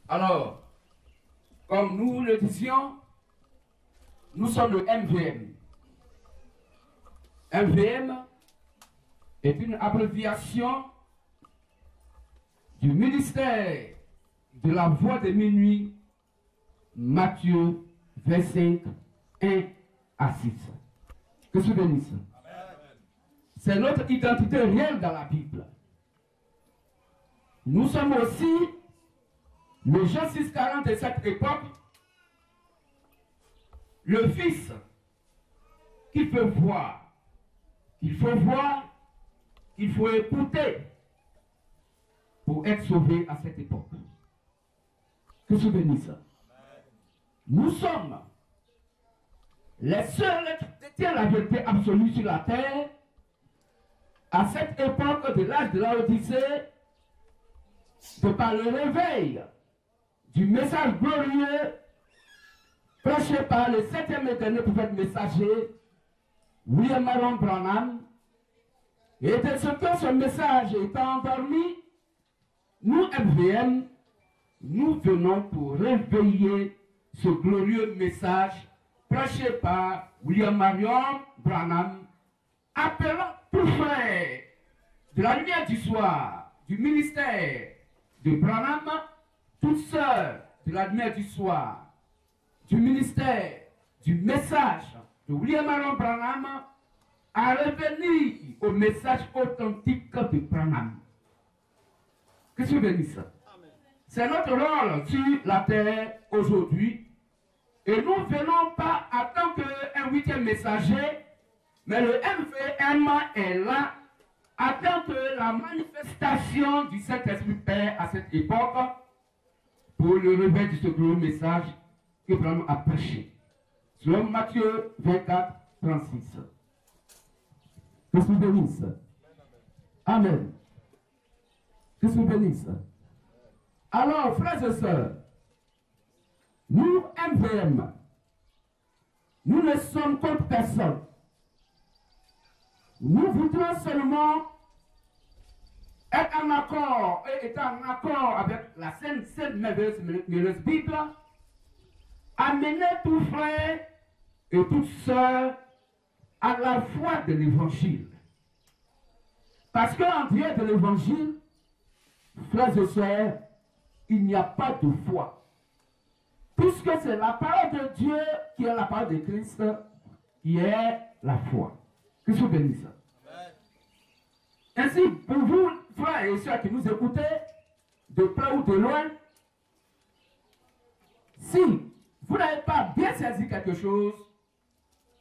Alors, comme nous le disions, nous sommes le MVM. MVM est une abréviation du ministère de la Voix de minuit, Matthieu 25, 1 à 6. Que se bénisse. C'est notre identité réelle dans la Bible. Nous sommes aussi le Jean 6,40 de cette époque, le Fils qui peut voir, qu'il faut voir, qu'il faut écouter pour être sauvé à cette époque. Que se bénisse. Nous sommes les seuls qui détiennent la vérité absolue sur la terre à cette époque de l'âge de la Odyssée, de par le réveil du message glorieux prêché par le 7e et dernier prophète messager, William Marion Branham, et de ce que ce message étant endormi, nous, MVM, nous venons pour réveiller ce glorieux message prêché par William Marion Branham, appelant tout frère de la lumière du soir, du ministère de Branham, toute sœur de la lumière du soir, du ministère du message de William Marion Branham, à revenir au message authentique de Branham. Que Dieu bénisse. C'est notre rôle sur la terre aujourd'hui. Et nous ne venons pas en tant qu'un 8e messager, mais le MVM est là en tant que la manifestation du Saint-Esprit Père à cette époque pour le réveil de ce glorieux message que Branham a prêché. Selon Matthieu 24, 36. Que Dieu bénisse. Amen. Que Dieu bénisse. Alors, frères et sœurs, nous, MVM, nous ne sommes contre personne. Nous voudrons seulement être en accord et être en accord avec la Sainte merveilleuse Bible, amener tout frère et toute sœur à la foi de l'évangile. Parce qu'en dehors de l'évangile, frères et sœurs, il n'y a pas de foi. Puisque c'est la parole de Dieu qui est la parole de Christ, qui est la foi. Que Dieu bénisse. Ainsi, pour vous, frères et sœurs qui nous écoutez, de près ou de loin, si vous n'avez pas bien saisi quelque chose,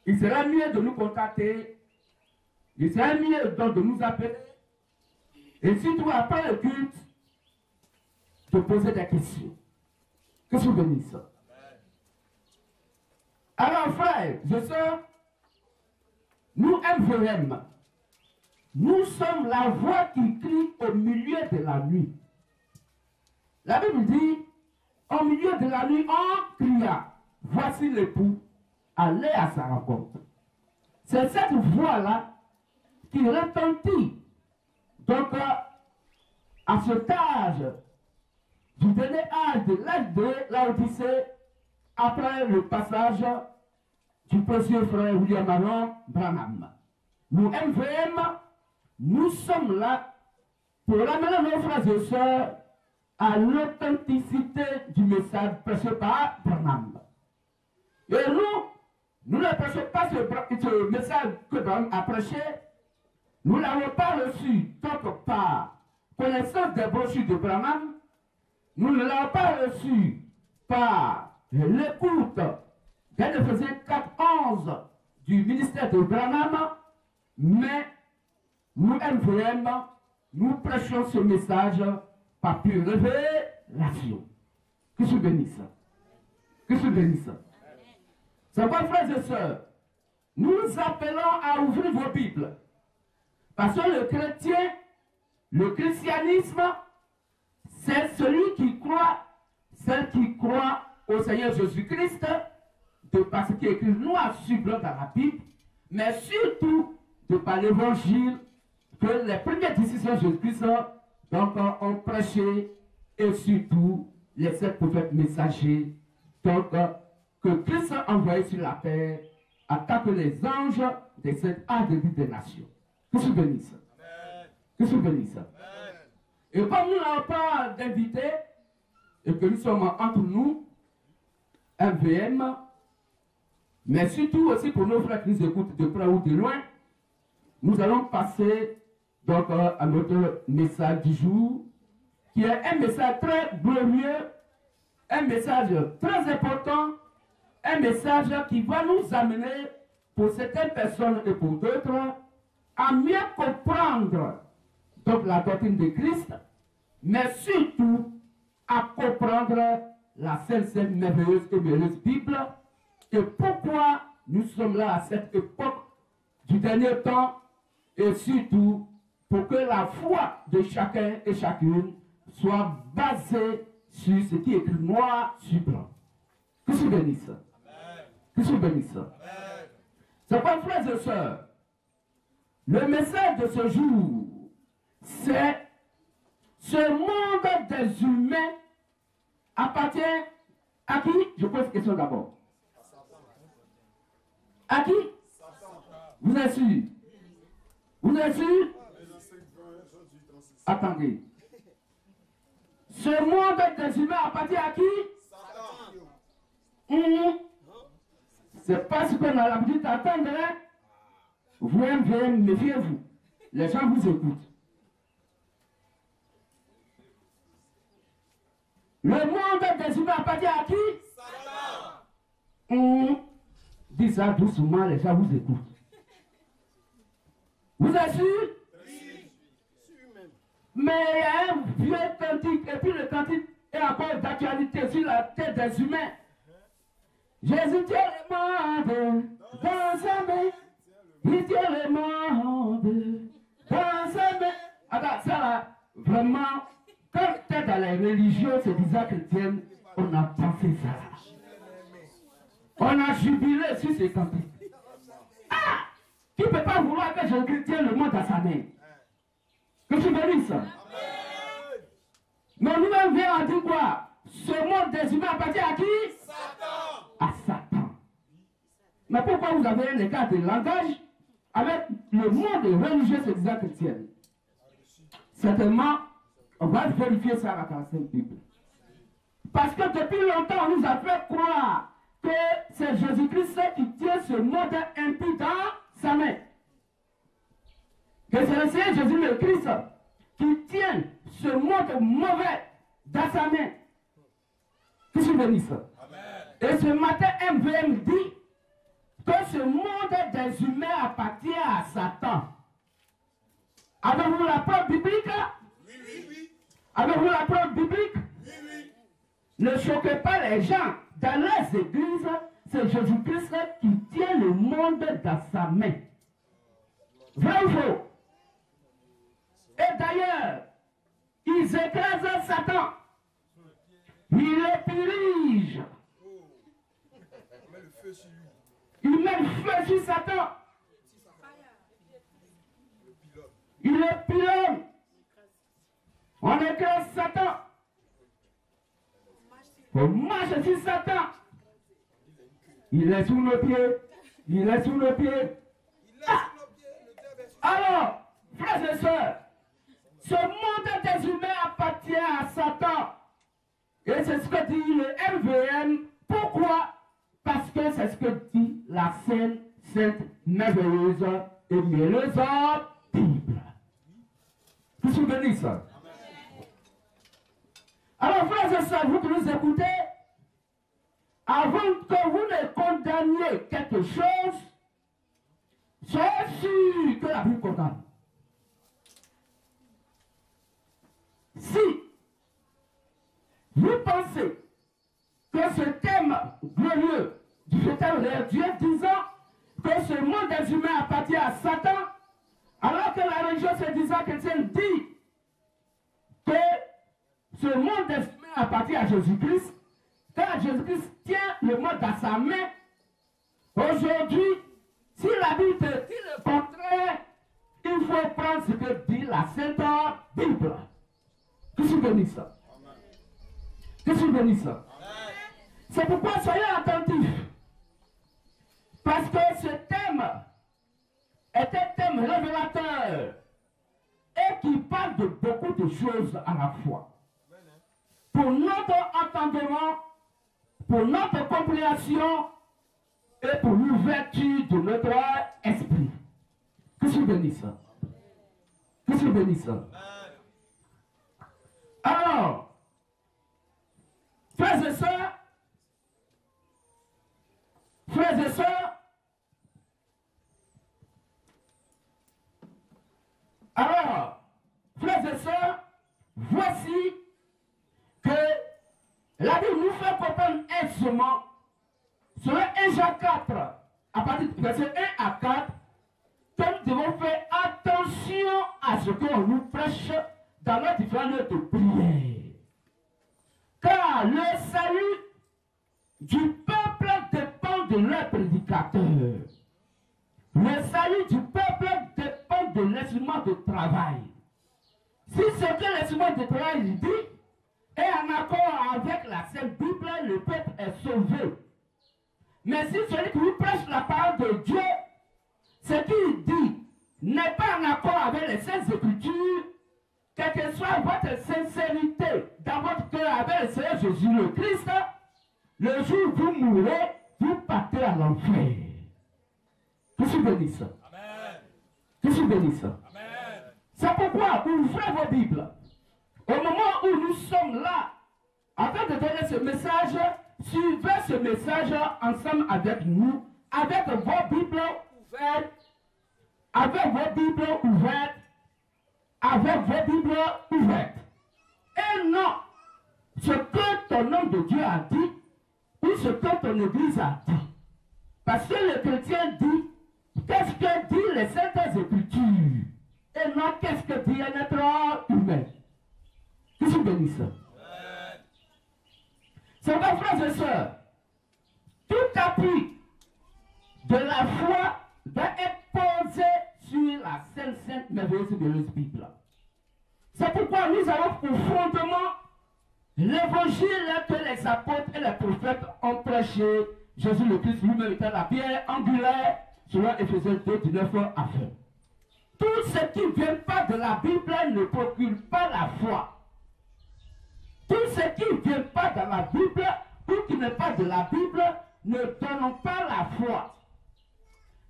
il serait mieux de nous contacter, il serait mieux donc de nous appeler, et surtout après le culte, de poser des questions. Que Dieu bénisse. Alors, frères et sœurs, nous, MVM, nous sommes la voix qui crie au milieu de la nuit. La Bible dit, au milieu de la nuit, on cria, voici l'époux, allez à sa rencontre. C'est cette voix-là qui retentit. Donc, à cet âge, du dernier âge de l'âge de l'Odyssée, après le passage du précieux frère William Marion Branham. Nous, MVM, nous sommes là pour amener nos frères et sœurs à l'authenticité du message prêché par Branham. Et nous ne prêchons pas ce message que Branham a prêché. Nous ne l'avons pas reçu donc par connaissance des brochures de Branham. Nous ne l'avons pas reçu par l'écoute d'Éphésiens 4:11 du ministère de Branham, mais nous, MVM, nous prêchons ce message par pure révélation. Que Dieu bénisse. Que Dieu bénisse. C'est quoi, frères et sœurs? Nous appelons à ouvrir vos Bibles. Parce que le chrétien, le christianisme, c'est celui qui croit, celle qui croit au Seigneur Jésus-Christ, de par ce qui est écrit noir sur blanc dans la Bible, mais surtout de par l'évangile que les premiers disciples de Jésus-Christ donc, ont prêché et surtout les 7 prophètes messagers, donc, que Christ a envoyés sur la terre, attaquent les anges des 7 attributs des nations. Que se bénisse. Que se bénisse. Et comme nous n'avons pas d'invité, et que nous sommes entre nous, MVM, mais surtout aussi pour nos frères qui nous écoutent de près ou de loin, nous allons passer donc à notre message du jour, qui est un message très glorieux, un message très important, un message qui va nous amener, pour certaines personnes et pour d'autres, à mieux comprendre donc la doctrine de Christ, mais surtout à comprendre la sainte, merveilleuse et merveilleuse Bible, et pourquoi nous sommes là à cette époque du dernier temps, et surtout pour que la foi de chacun et chacune soit basée sur ce qui est écrit noir sur blanc. Que se bénisse. Que se bénisse. C'est pas, frères et sœurs, le message de ce jour, c'est ce monde des humains appartient à qui? Je pose une question d'abord. À qui? Vous êtes sûr? Vous êtes sûr? Attendez. Ce monde des humains appartient à qui? C'est pas ce qu'on a l'habitude d'attendre. Hein? Vous, MVM, méfiez-vous. Les gens vous écoutent. Le monde des humains appartient à qui? Satan. Dis ça doucement, les gens vous écoutent. Vous êtes sûr? Oui. Mais il y a un vieux cantique, et puis le cantique est encore d'actualité sur la tête des humains. Jésus tient le monde dans sa main. Il tient le monde dans sa main. Attends, ça là, vraiment, quand tu es dans les religions, c'est bizarre chrétienne, on a pensé ça. On a jubilé sur ces cantiques. Ah! Tu ne peux pas vouloir que Jésus tienne le monde dans sa main. Que tu bénisses ça. Mais nous-mêmes, on dit quoi? Ce monde des humains appartient à qui? Satan. À Satan. Mais pourquoi vous avez un écart de langage avec le monde religieux se disant chrétien? Certainement, on va vérifier ça à la Sainte Bible. Parce que depuis longtemps, on nous a fait croire que c'est Jésus-Christ qui tient ce monde impie dans sa main. Que c'est le Seigneur Jésus le Christ qui tient ce monde mauvais dans sa main. Que je bénisse. Et ce matin, MVM dit que ce monde des humains appartient à Satan. Avez-vous la preuve biblique? Oui. Avez-vous la preuve biblique? Oui. Ne choquez pas les gens. Dans les églises, c'est Jésus-Christ qui tient le monde dans sa main. Vrai ou faux? Et d'ailleurs, ils écrasent Satan. Ils le pillent. Il met le feu sur Satan. Il le pilonne. On écrase Satan. On marche sur Satan. Il est sous nos pieds. Il est sous nos pieds. Ah! Alors, frères et sœurs, ce monde des humains appartient à Satan. Et c'est ce que dit le MVM. Pourquoi? Parce que c'est ce que dit la sainte, merveilleuse et mielleuse Bible. Vous vous souvenez ça? Alors, frères et sœurs, vous qui nous écoutez, avant que vous ne condamniez quelque chose, soyez sûr que la Bible condamne. Si vous pensez que ce thème glorieux du thème de Dieu disant que ce monde des humains appartient à Satan, alors que la religion se disant chrétienne dit que ce monde des humains appartient à Jésus-Christ, car Jésus-Christ tient le monde dans sa main. Aujourd'hui, si la Bible dit le contraire, il faut prendre ce que dit la Sainte Bible. Que je bénisse ça. Que je bénisse. C'est pourquoi soyez attentifs. Parce que ce thème est un thème révélateur et qui parle de beaucoup de choses à la fois. Pour notre entendement, pour notre compréhension et pour l'ouverture de notre esprit. Que je bénisse. Que je bénisse. Alors, frères et sœurs, alors, frères et sœurs, voici que la Bible nous fait comprendre aisément sur 1 Jean 4, à partir du verset 1 à 4, que nous devons faire attention à ce qu'on nous prêche dans nos différentes de prière. Car le salut du peuple dépend de leur prédicateur. Le salut du peuple dépend de l'instrument de travail. Si ce que l'instrument de travail dit est en accord avec la Sainte Bible, le peuple est sauvé. Mais si celui qui vous prêche la parole de Dieu, ce qu'il dit n'est pas en accord avec les Saintes Écritures, quelle que soit votre sincérité dans votre cœur avec le Seigneur Jésus le Christ, le jour où vous mourrez, vous partez à l'enfer. Que je bénisse. Que je bénisse. C'est pourquoi ouvrez vos Bibles. Au moment où nous sommes là, afin de donner ce message, suivez ce message ensemble avec nous, avec vos Bibles ouvertes, avec vos Bibles ouvertes, avec vos Bibles ouvertes. Et non, ce que ton homme de Dieu a dit, ou ce que ton Église a dit. Parce que le chrétien dit, qu'est-ce que dit les Saintes Écritures? Et non, qu'est-ce que dit un être humain? Que je bénisse. C'est vrai, frères et sœurs, tout appui de la foi doit être posé sur la sainte, merveilleuse Bible. C'est pourquoi nous avons pour fondement l'évangile que les apôtres et les prophètes ont prêché. Jésus le Christ lui-même était la pierre angulaire, selon Éphésiens 2, 19 à 20. Tout ce qui ne vient pas de la Bible ne procure pas la foi. Tout ce qui ne vient pas dans la Bible ou qui n'est pas de la Bible ne donne pas la foi.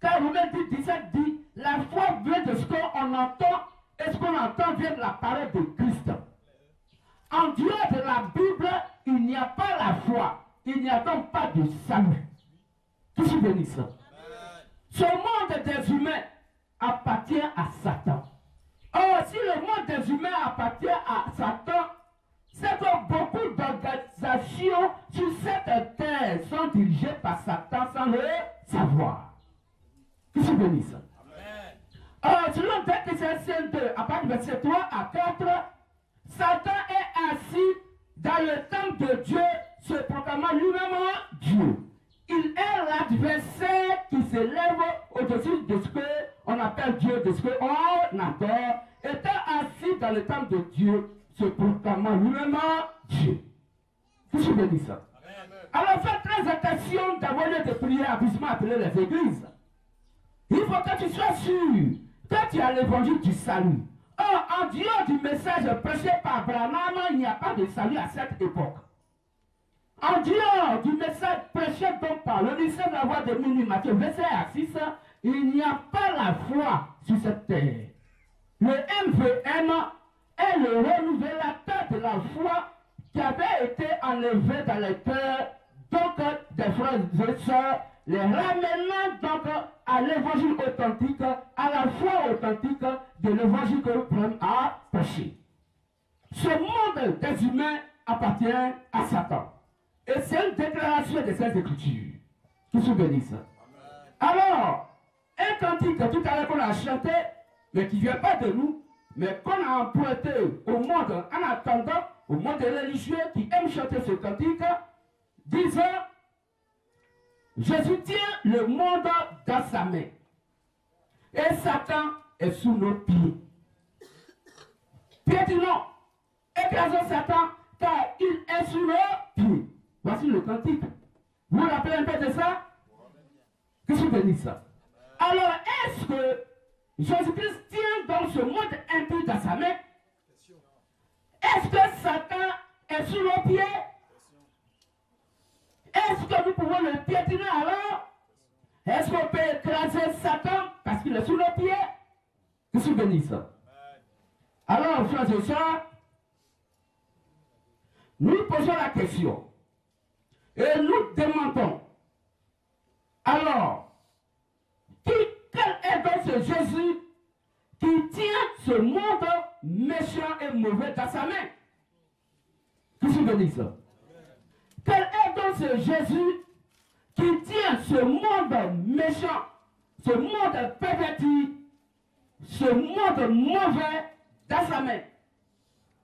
Car Romains 10, 17 dit, la foi vient de ce qu'on entend et ce qu'on entend vient de la parole de Christ. En dehors de la Bible, il n'y a pas la foi. Il n'y a donc pas de salut. Que je bénisse. Ce monde des humains appartient à Satan. Or, si le monde des humains appartient à Satan, c'est que beaucoup d'organisations sur cette terre sont dirigées par Satan sans le savoir. Que je bénisse. Or, selon 2 Thessaloniciens 2, à partir du verset 3 à 4, Satan est assis dans le temple de Dieu, se proclamant lui-même Dieu. Il est l'adversaire qui s'élève au-dessus de ce qu'on appelle Dieu, de ce qu'on adore, étant assis dans le temple de Dieu, se proclamant lui-même Dieu. Que je bénisse ça. Alors faites très attention d'avoir lieu de prière abusivement appelé les églises. Il faut que tu sois sûr que tu as l'évangile du salut. Or, en dehors du message prêché par Branham, il n'y a pas de salut à cette époque. En dehors du message prêché donc par le lycée de la voix de minuit, Matthieu 27 à 6, il n'y a pas la foi sur cette terre. Le MVM est le renouvellateur de la foi qui avait été enlevé dans les cœurs donc des frères et sœurs, les ramenant donc à l'évangile authentique, à la foi authentique de l'évangile que Branham a prêché. Ce monde des humains appartient à Satan. Et c'est une déclaration de ces Écritures qui se bénissent. Alors, un cantique que tout à l'heure qu'on a chanté, mais qui ne vient pas de nous, mais qu'on a emprunté au monde en attendant, au monde religieux qui aime chanter ce cantique, disant, Jésus tient le monde dans sa main. Et Satan est sous nos pieds. Pierre dit non, écrasons Satan, car il est sous le pied. Voici le cantique. Vous vous rappelez un peu de ça? Que je bénis ça. Alors, est-ce que Jésus-Christ tient dans ce monde impur dans sa main? Est-ce que Satan est sous nos pieds? Est-ce que nous pouvons le piétiner alors? Est-ce qu'on peut écraser Satan parce qu'il est sous nos pieds? Que je bénis ça. Alors, frères et sœurs, nous posons la question et nous demandons, alors, quel est donc ce Jésus qui tient ce monde méchant et mauvais dans sa main? Que je bénisse ça. Quel est donc ce Jésus qui tient ce monde méchant, ce monde perverti, ce monde mauvais dans sa main?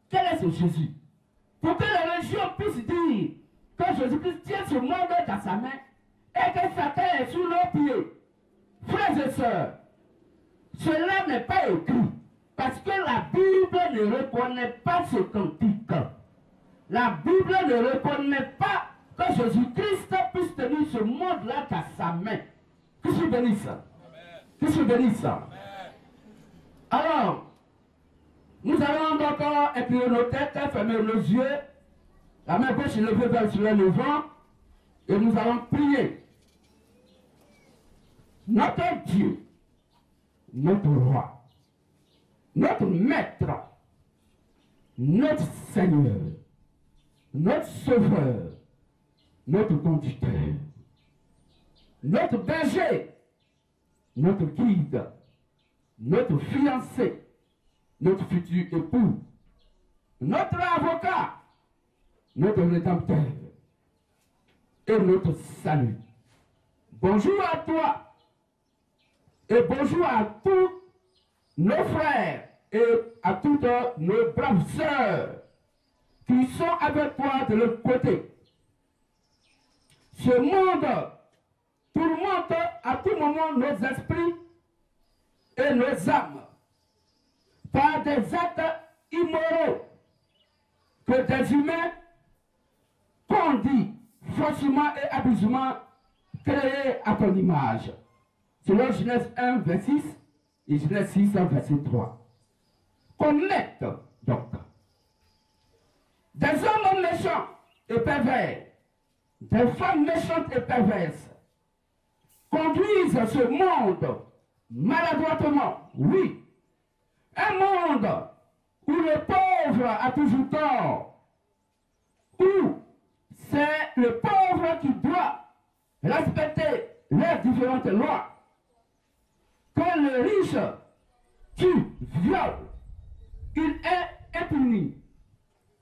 Quel est ce Jésus? Pour que la religion puisse dire que Jésus-Christ tient ce monde dans sa main et que Satan est sous nos pieds. Frères et sœurs, cela n'est pas écrit parce que la Bible ne reconnaît pas ce cantique. La Bible ne reconnaît pas que Jésus-Christ puisse tenir ce monde-là dans sa main. Que je bénisse ça. Que je bénisse ça. Alors, nous allons donc écrire nos têtes, fermer nos yeux, la main gauche levée vers le vent, et nous allons prier. Notre Dieu, notre roi, notre maître, notre Seigneur, notre sauveur, notre conducteur, notre berger, notre guide, notre fiancé, notre futur époux, notre avocat, notre rédempteur et notre salut. Bonjour à toi et bonjour à tous nos frères et à toutes nos braves sœurs qui sont avec toi de l'autre côté. Ce monde tourmente à tout moment nos esprits et nos âmes par des actes immoraux que des humains conduisent faussement et abusivement créés à ton image. Selon Genèse 1, verset 6 et Genèse 6, verset 3. Connecte donc des hommes méchants et pervers, des femmes méchantes et perverses conduisent ce monde maladroitement, oui. Un monde où le pauvre a toujours tort, où c'est le pauvre qui doit respecter les différentes lois, quand le riche tue, viole, il est impuni.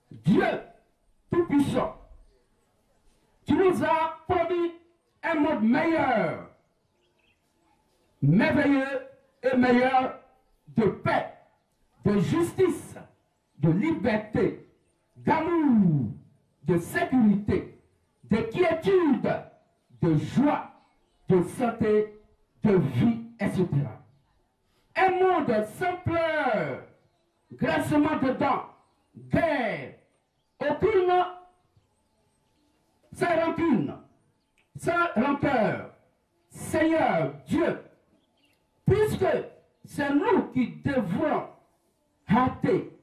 Dieu Tout-Puissant, tu nous as promis un monde meilleur, merveilleux et meilleur de paix, de justice, de liberté, d'amour, de sécurité, de quiétude, de joie, de santé, de vie, etc. Un monde sans pleurs, grincement de dents, guerre, aucune, sans rancune, sans rancœur. Seigneur Dieu, puisque c'est nous qui devrons hâter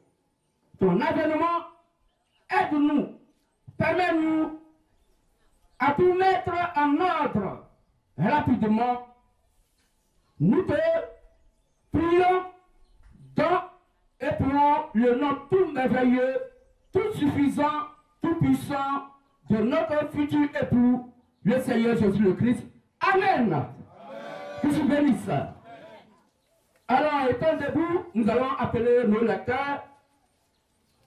ton avènement, aide-nous, permets-nous à tout mettre en ordre rapidement. Nous te prions dans et pour le nom tout merveilleux, tout suffisant, tout puissant de notre futur époux, le Seigneur Jésus le Christ. Amen. Amen. Que je bénisse. Alors, étant debout, nous allons appeler nos lecteurs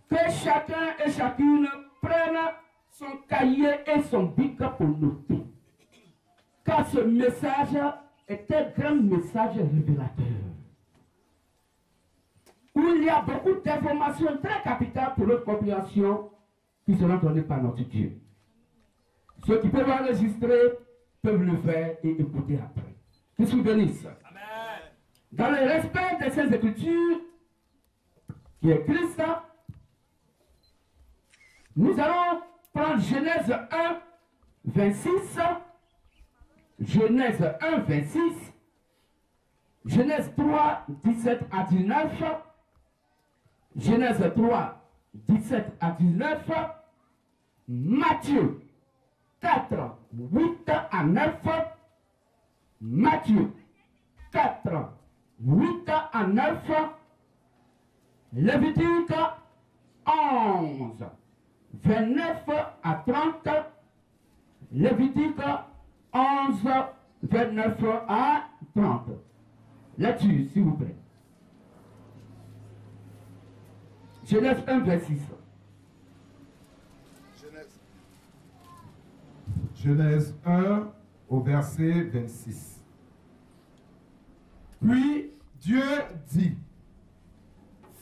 que chacun et chacune prenne son cahier et son bic pour noter. Car ce message est un grand message révélateur. Où il y a beaucoup d'informations très capitales pour notre compréhension qui seront données par notre Dieu. Ceux qui peuvent enregistrer peuvent le faire et écouter après. Que je vous bénisse. Dans le respect de ces Écritures, qui est Christ, Nous allons prendre Genèse 1, 26. Genèse 1, 26. Genèse 3, 17 à 19. Genèse 3, 17 à 19. Matthieu 4, 8 à 9. Matthieu 4, 8 à 9. Lévitique 11, 29 à 30. Lévitique 11, 29 à 30. Là-dessus, s'il vous plaît. Genèse 1, 26. Genèse 1 au verset 26. Puis Dieu dit,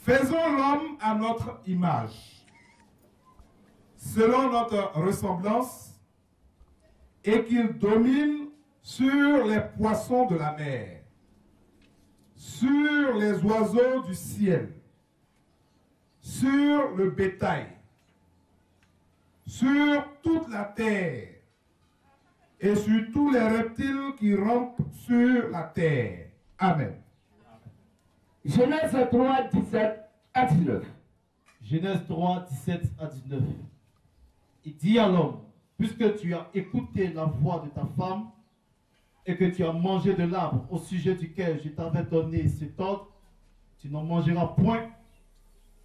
faisons l'homme à notre image, selon notre ressemblance, et qu'il domine sur les poissons de la mer, sur les oiseaux du ciel, sur le bétail, sur toute la terre, et sur tous les reptiles qui rampent sur la terre. Amen. Genèse 3, 17 à 19. Genèse 3, 17 à 19. Il dit à l'homme, puisque tu as écouté la voix de ta femme et que tu as mangé de l'arbre au sujet duquel je t'avais donné cet ordre, tu n'en mangeras point.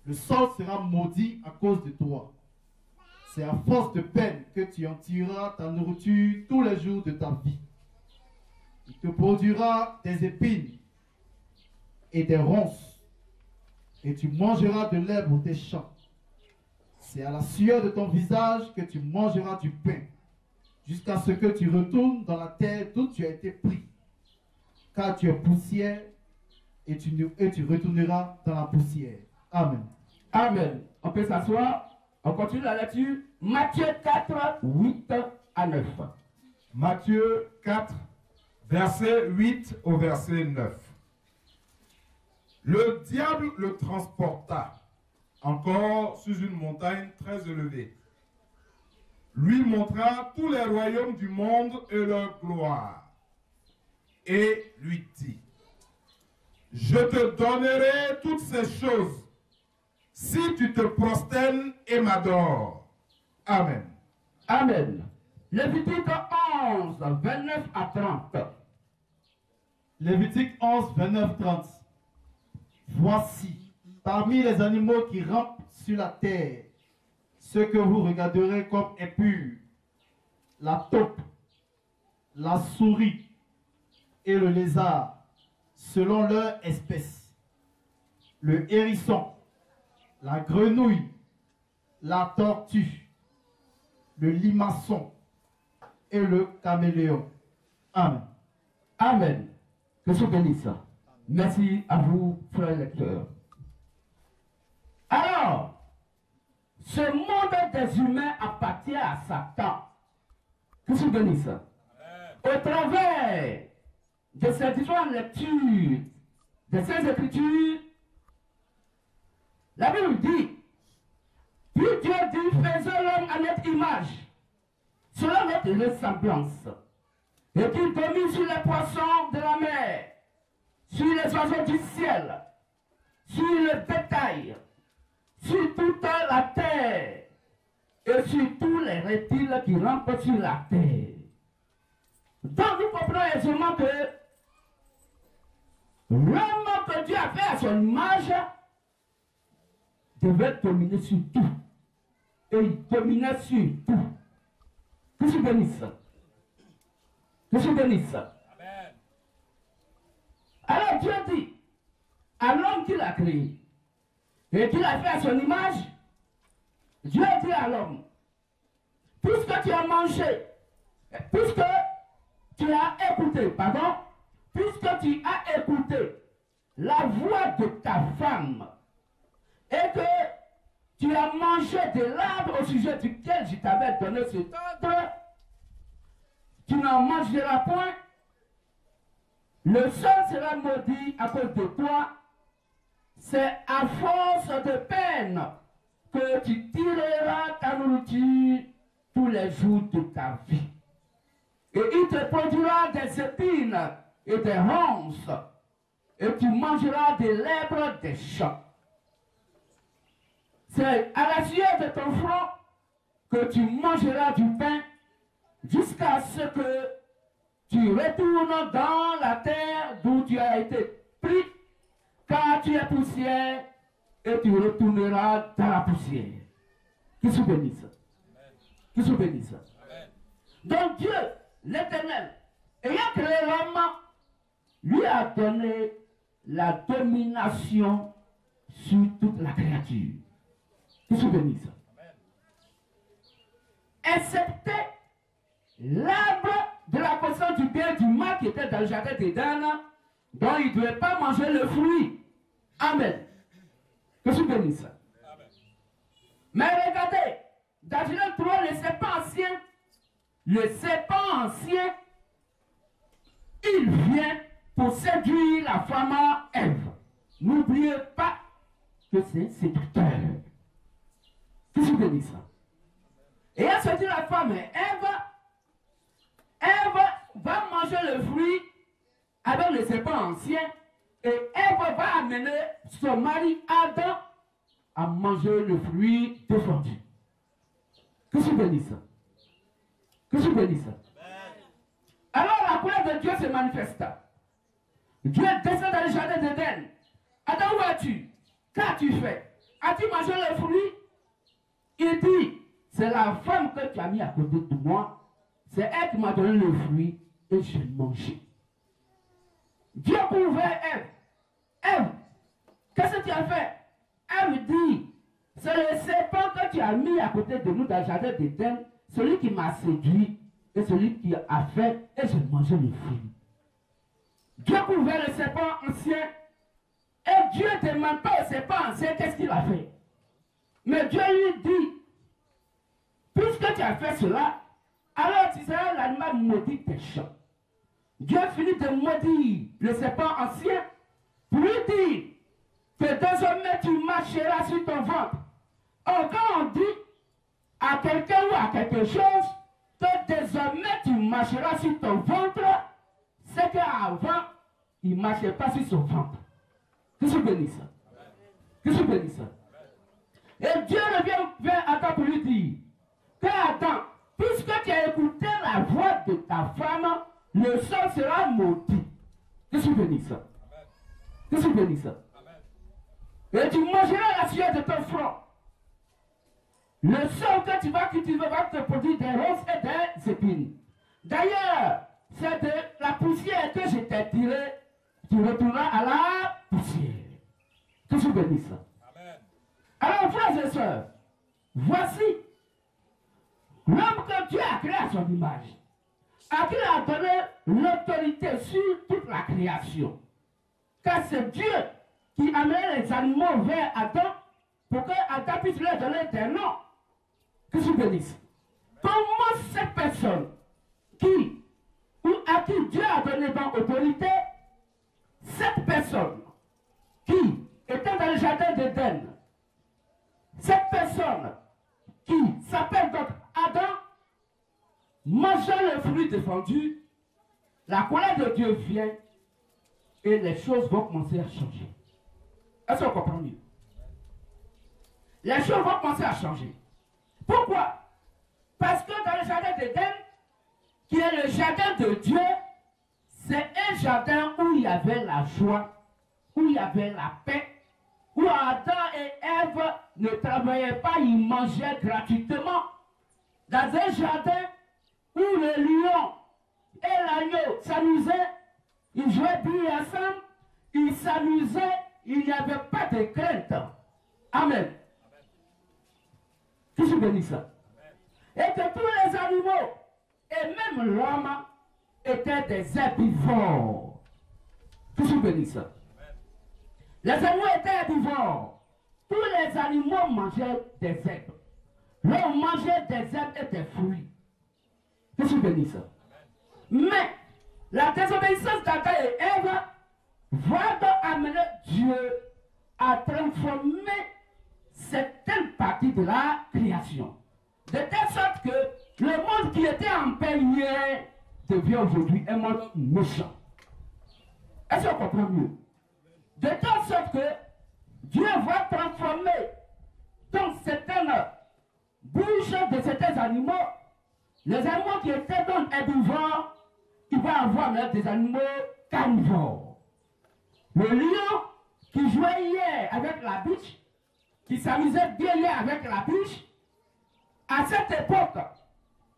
Le sol sera maudit à cause de toi. C'est à force de peine que tu en tireras ta nourriture tous les jours de ta vie. Il te produira des épines et des ronces, et tu mangeras de l'herbe des champs. C'est à la sueur de ton visage que tu mangeras du pain, jusqu'à ce que tu retournes dans la terre d'où tu as été pris. Car tu es poussière, et tu retourneras dans la poussière. Amen. Amen. On peut s'asseoir. On continue la lecture. Matthieu 4, 8 à 9. Matthieu 4, verset 8 au verset 9. Le diable le transporta encore sur une montagne très élevée. Lui montra tous les royaumes du monde et leur gloire. Et lui dit, je te donnerai toutes ces choses si tu te prosternes et m'adores. Amen. Amen. Lévitique 11, 29 à 30. Lévitique 11, 29, 30. Voici, parmi les animaux qui rampent sur la terre, ceux que vous regarderez comme impurs, la taupe, la souris et le lézard, selon leur espèce, le hérisson, la grenouille, la tortue, le limaçon et le caméléon. Amen. Amen. Que Dieu bénisse. Merci à vous, frères lecteurs. Alors, ce monde des humains appartient à Satan. Que Dieu bénisse. Au travers de ces différentes lectures de ces Écritures, la Bible dit, puis Dieu dit, faisons l'homme à notre image, selon notre ressemblance, et qu'il domine sur les poissons de la mer, sur les oiseaux du ciel, sur le bétail, sur toute la terre, et sur tous les reptiles qui rampent sur la terre. Donc nous comprenons aisément que l'homme que Dieu a fait à son image devait dominer sur tout. Et il dominait sur tout. Que je bénisse. Que je bénisse. Amen. Alors Dieu dit à l'homme qu'il a créé et qu'il a fait à son image, Dieu dit à l'homme, puisque tu as mangé, puisque tu as écouté, pardon, puisque tu as écouté la voix de ta femme et que tu as mangé de l'arbre au sujet duquel je t'avais donné cet ordre, tu n'en mangeras point, le sol sera maudit à cause de toi, c'est à force de peine que tu tireras ta nourriture tous les jours de ta vie. Et il te produira des épines et des ronces, et tu mangeras des lèvres des champs. C'est à la sueur de ton front que tu mangeras du pain jusqu'à ce que tu retournes dans la terre d'où tu as été pris, car tu es poussière et tu retourneras dans la poussière. Que se bénisse. Que se bénisse. Donc Dieu, l'Éternel, ayant créé l'homme, lui a donné la domination sur toute la créature. Que se bénisse. Excepté l'arbre de la connaissance du bien et du mal qui était dans le jardin d'Éden, dont il ne devait pas manger le fruit. Amen. Que je bénisse. Amen. Mais regardez, dans Genèse 3, le serpent ancien, il vient pour séduire la femme Ève. N'oubliez pas que c'est séducteur. Que je bénisse. Et elle se dit la femme Ève va manger le fruit avec le serpent ancien et Ève va amener son mari Adam à manger le fruit défendu. Que je bénisse. Que je bénisse. Alors la colère de Dieu se manifesta. Dieu descend dans le jardin d'Éden. Adam, où es-tu? Qu'as-tu fait? As-tu mangé le fruit? Il dit, c'est la femme que tu as mis à côté de moi. C'est elle qui m'a donné le fruit et je l'ai mangé. Dieu couvrait Ève. Ève, qu'est-ce que tu as fait? Ève dit, c'est le serpent que tu as mis à côté de nous dans le jardin d'Éden, celui qui m'a séduit et celui qui a fait et j'ai mangé le fruit. Dieu couvrait le serpent ancien et Dieu ne demande pas au serpent ancien qu'est-ce qu'il a fait. Mais Dieu lui dit, puisque tu as fait cela, alors tu seras l'animal maudit des champs. Dieu finit de maudire le serpent ancien pour lui dire que désormais tu marcheras sur ton ventre. Or, quand on dit à quelqu'un ou à quelque chose que désormais tu marcheras sur ton ventre, c'est qu'avant, il ne marchait pas sur son ventre. Que je bénisse. Que je bénisse. Et Dieu revient vers Adam pour lui dire que Adam, puisque tu as écouté la voix de ta femme, le sol sera maudit. Que je bénisse. Que je bénisse. Et tu mangeras la sueur de ton front. Le sol que tu vas cultiver va te produire des ronces et des épines. D'ailleurs, c'est de la poussière que je t'ai tiré. Tu retourneras à la poussière. Que je bénisse. Alors, frères et sœurs, voici l'homme que Dieu a créé à son image, à qui il a donné l'autorité sur toute la création. Car c'est Dieu qui amène les animaux vers Adam pour que Adam puisse leur donner des noms. Que je bénisse. Comment cette personne à qui Dieu a donné donc autorité, cette personne qui était dans le jardin d'Éden, cette personne qui s'appelle donc Adam, mangeant le fruit défendu, la colère de Dieu vient et les choses vont commencer à changer. Est-ce qu'on comprend mieux? Les choses vont commencer à changer. Pourquoi? Parce que dans le jardin d'Éden, qui est le jardin de Dieu, c'est un jardin où il y avait la joie, où il y avait la paix, où Adam et Ève ne travaillaient pas, ils mangeaient gratuitement. Dans un jardin où le lion et l'agneau s'amusaient, ils jouaient bien ensemble, ils s'amusaient, il n'y avait pas de crainte. Amen. Que je bénisse ça. Et que tous les animaux, et même l'homme, étaient des herbivores. Que je bénisse ça. Les animaux étaient herbivores. Tous les animaux mangeaient des herbes. L'homme mangeait des herbes et des fruits. Que je bénisse ça. Mais la désobéissance d'Adam et Ève va donc amener Dieu à transformer certaines parties partie de la création. De telle sorte que le monde qui était en paix hier devient aujourd'hui un monde méchant. Est-ce qu'on comprend mieux? De telle sorte que Dieu va transformer donc certaines bouches de certains animaux, les animaux qui étaient donc herbivores, il va avoir même des animaux carnivores. Le lion qui jouait hier avec la biche, qui s'amusait bien hier avec la biche, à cette époque,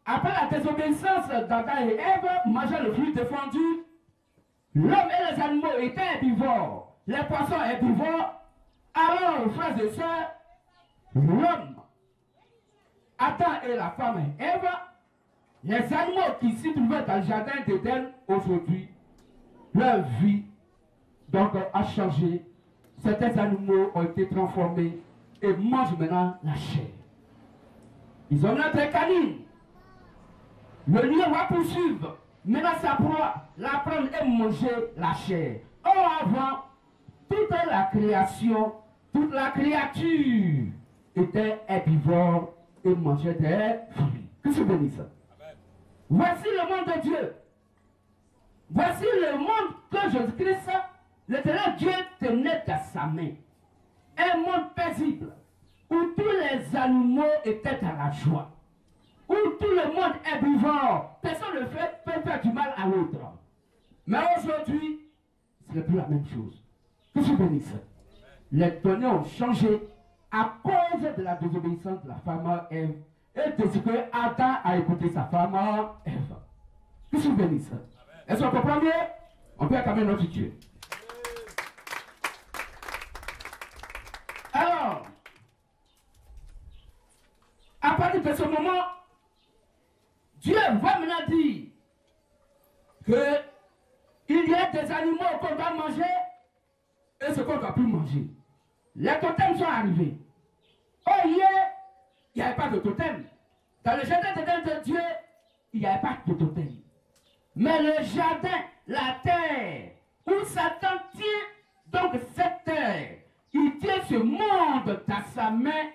après la désobéissance d'Adam et Ève, mangeant le fruit défendu, l'homme et les animaux étaient herbivores, les poissons herbivores. Alors, frères et sœurs, l'homme, Adam et la femme Ève, les animaux qui s'y trouvaient dans le jardin d'Éden aujourd'hui, leur vie donc a changé. Certains animaux ont été transformés et mangent maintenant la chair. Ils ont notre canine. Le lion va poursuivre maintenant sa proie, la prendre et manger la chair. Or avant, toute la création, toute la créature était herbivore et mangeait des fruits. Que se bénisse ça? Voici le monde de Dieu. Voici le monde que Jésus-Christ, l'éternel Dieu, tenait dans sa main. Un monde paisible, où tous les animaux étaient dans la joie. Où tout le monde est herbivore. Personne ne peut faire du mal à l'autre. Mais aujourd'hui, ce n'est plus la même chose. Que se bénisse. Les données ont changé à cause de la désobéissance de la femme Ève et de ce que Adam a écouté sa femme Ève. Que se bénisse. Est-ce qu'on comprend mieux? On peut acclamer notre Dieu. Alors, à partir de ce moment, Dieu va maintenant dire qu'il y a des animaux qu'on doit manger et ce qu'on ne doit plus manger. Les totems sont arrivés. Oh hier, il n'y avait pas de totem. Dans le jardin de Dieu, il n'y avait pas de totem. Mais le jardin, la terre, où Satan tient donc cette terre, il tient ce monde dans sa main,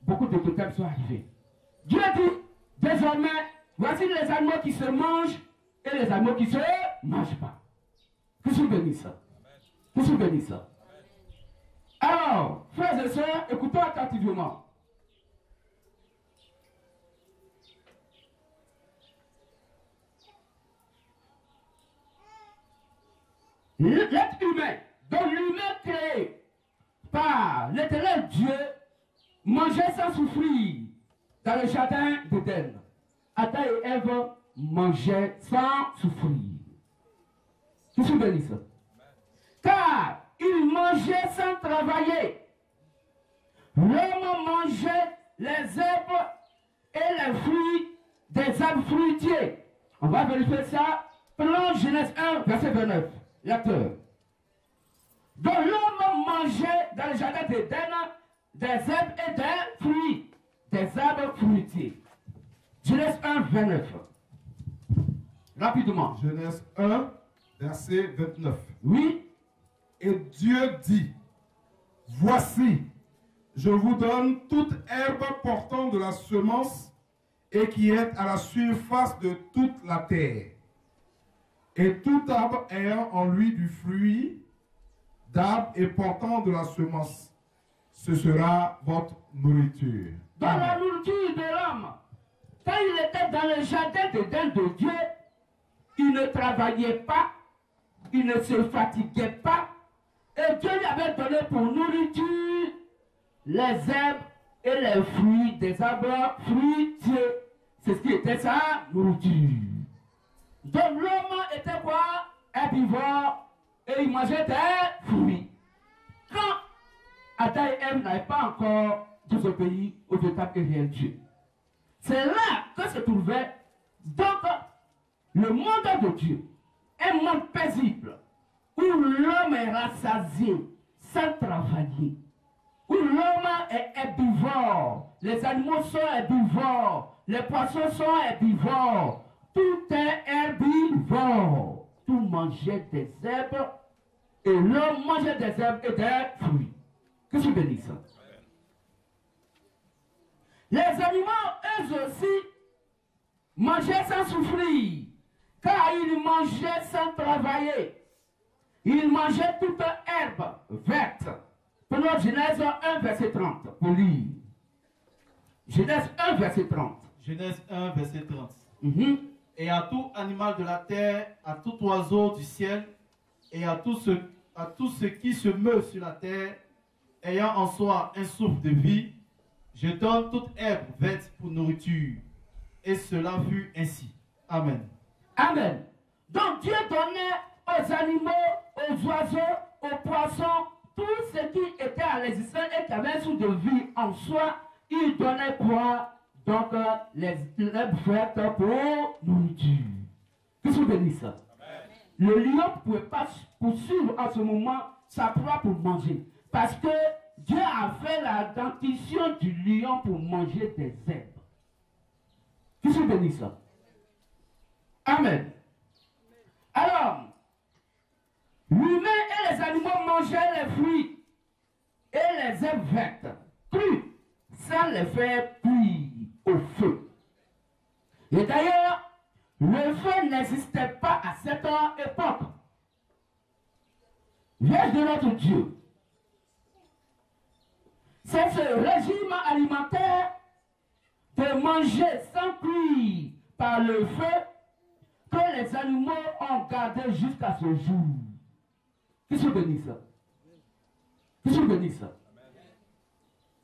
beaucoup de totems sont arrivés. Dieu dit, désormais, voici les animaux qui se mangent et les animaux qui ne se mangent pas. Que je bénisse ça. Que je bénisse ça. Alors, frères et sœurs, écoutons attentivement. L'être humain, dont l'humain créé par l'éternel Dieu, mangeait sans souffrir dans le jardin d'Éden. Adam et Ève mangeaient sans souffrir. Que je bénisse. Car ils mangeaient sans travailler. L'homme mangeait les herbes et les fruits des arbres fruitiers. On va vérifier ça. Prenons Genèse 1, verset 29. L'acteur. Donc l'homme mangeait dans le jardin d'Éden des herbes et des fruits, des arbres fruitiers. Genèse 1, 29. Rapidement. Genèse 1, verset 29. Oui. Et Dieu dit, voici, je vous donne toute herbe portant de la semence et qui est à la surface de toute la terre. Et tout arbre ayant en lui du fruit d'arbre et portant de la semence, ce sera votre nourriture. Dans la nourriture de l'homme, quand il était dans le jardin d'Éden de Dieu, il ne travaillait pas, il ne se fatiguait pas, et Dieu lui avait donné pour nourriture les herbes et les fruits des arbres fruitiers. C'est ce qui était sa nourriture. Donc l'homme était quoi? Herbivore, et il mangeait des fruits. Quand Adam et Ève n'avaient pas encore désobéi au véritable et réel Dieu. C'est là que se trouvait donc le monde de Dieu, un monde paisible, où l'homme est rassasié sans travailler, où l'homme est herbivore, les animaux sont herbivores, les poissons sont herbivores, tout est herbivore, tout mangeait des herbes, et l'homme mangeait des herbes et des fruits. Que je bénisse. Les animaux, eux aussi, mangeaient sans souffrir, car ils mangeaient sans travailler. Ils mangeaient toute herbe verte. Prenons Genèse 1, verset 30, pour lire. Genèse 1, verset 30. Genèse 1, verset 30. Et Et à tout animal de la terre, à tout oiseau du ciel, et à tout ce qui se meut sur la terre, ayant en soi un souffle de vie, je donne toute herbe verte pour nourriture. Et cela fut ainsi. Amen. Amen. Donc Dieu donnait aux animaux, aux oiseaux, aux poissons, tout ce qui était à l'existence et qui avait un souffle de vie en soi, il donnait quoi? Donc les herbes vertes pour nourriture. Que vous bénisse ça. Le lion ne pouvait pas poursuivre en ce moment sa proie pour manger. Parce que Dieu a fait la dentition du lion pour manger des herbes. Que vous bénisse ça. Amen. Alors, l'humain et les animaux mangeaient les fruits et les herbes vertes, crues, sans les faire cuire au feu. Et d'ailleurs, le feu n'existait pas à cette époque. Vierge de notre Dieu. C'est ce régime alimentaire de manger sans cuire par le feu que les animaux ont gardé jusqu'à ce jour. Qui se bénisse ça? Qui se bénisse ça?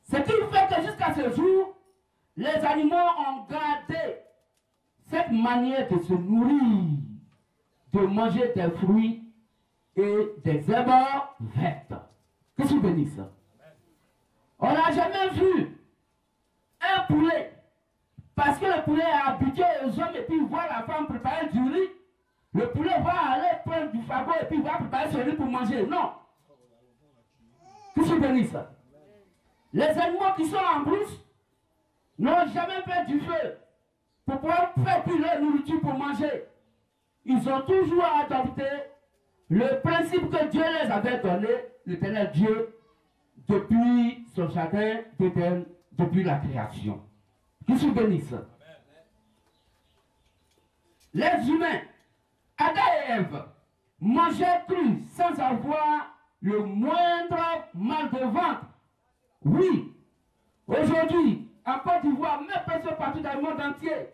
Ce qui fait que jusqu'à ce jour, les animaux ont gardé cette manière de se nourrir, de manger des fruits et des herbes vertes. Que se bénisse ça? On n'a jamais vu un poulet, parce que le poulet est habitué aux hommes et puis il voit la femme préparer du riz. Le poulet va aller prendre du fagot et puis il va préparer son riz pour manger. Non. Que se bénisse ça? Les animaux qui sont en brousse n'ont jamais fait du feu pour pouvoir faire cuire leur nourriture pour manger. Ils ont toujours adopté le principe que Dieu les avait donné, l'Éternel Dieu, depuis son jardin d'Éden, depuis la création. Qui se bénisse. Les humains, Adam et Ève, mangeaient cru sans avoir le moindre mal de ventre. Oui, aujourd'hui, en Côte d'Ivoire, même personne partout dans le monde entier,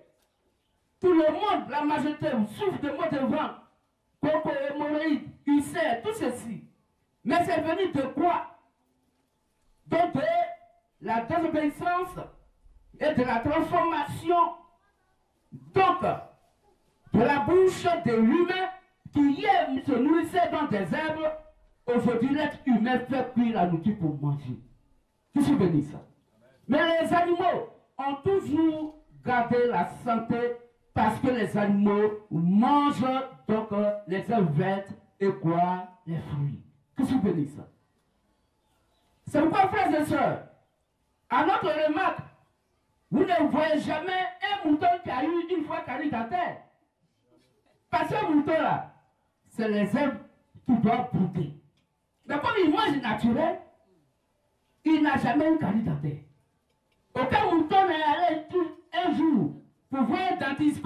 tout le monde, la majorité, souffre de maux de ventre, coco, hémorroïdes, ulcères, tout ceci. Mais c'est venu de quoi? Donc, de la désobéissance et de la transformation, donc, de la bouche de l'humain qui hier se nourrissait dans des herbes. Aujourd'hui, l'être humain fait cuire la nourriture pour manger. Qui se bénisse ça? Mais les animaux ont toujours gardé la santé parce que les animaux mangent donc les herbes vertes et quoi? Les fruits. Qui se bénisse ça? C'est pourquoi, frères et sœurs, à notre remarque, vous ne voyez jamais un mouton qui a eu une fois carré dans terre. Parce que ce mouton-là, c'est les herbes qui doivent brouter. Mais comme il mange naturel, il n'a jamais eu carré dans terre. Aucun mouton n'est allé un jour pour voir un dentiste,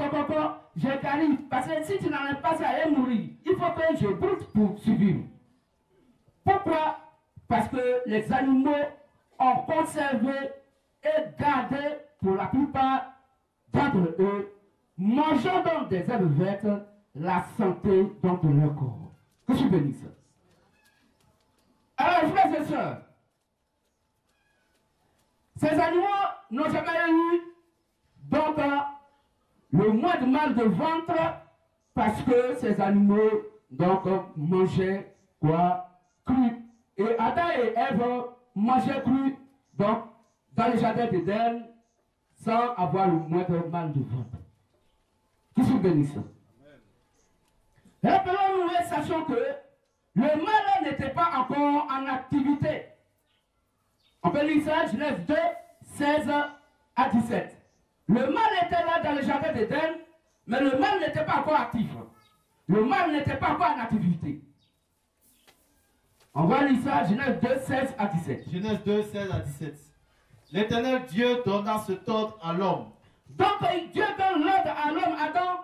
j'ai carré. Parce que si tu n'en as pas, ça va mourir. Il faut que je broute pour survivre. Pourquoi? Parce que les animaux ont conservé et gardé, pour la plupart d'entre eux, mangeant donc des herbes vertes, la santé donc de leur corps. Que je bénisse. Alors, frères et sœurs, ces animaux n'ont jamais eu donc le moins de mal de ventre parce que ces animaux donc mangeaient quoi? Cru. Et Adam et Ève mangeaient cru donc dans le jardin d'Éden sans avoir le moindre mal de ventre. Qui se bénisse. Rappelons-nous et sachons que le mal n'était pas encore en activité. On peut lire ça, Genèse 2, 16 à 17. Le mal était là dans le jardin d'Éden, mais le mal n'était pas encore actif. Le mal n'était pas encore en activité. On va lire ça, Genèse 2, 16 à 17. Genèse 2, 16 à 17. L'Éternel Dieu donna cet ordre à l'homme. Donc Dieu donne l'ordre à l'homme, Adam.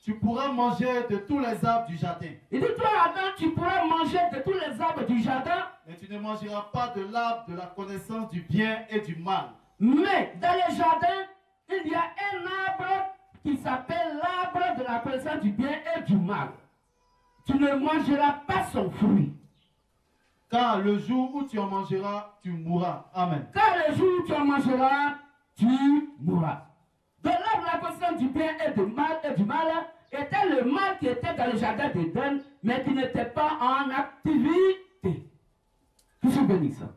Tu pourras manger de tous les arbres du jardin. Il dit, toi Adam, tu pourras manger de tous les arbres du jardin. Mais tu ne mangeras pas de l'arbre de la connaissance du bien et du mal. Mais dans le jardin, il y a un arbre qui s'appelle l'arbre de la connaissance du bien et du mal. Tu ne mangeras pas son fruit. Car le jour où tu en mangeras, tu mourras. Amen. Car le jour où tu en mangeras, tu mourras. Donc l'arbre de la connaissance du bien et du mal était le mal qui était dans le jardin d'Éden, mais qui n'était pas en activité. Que je bénisse ça.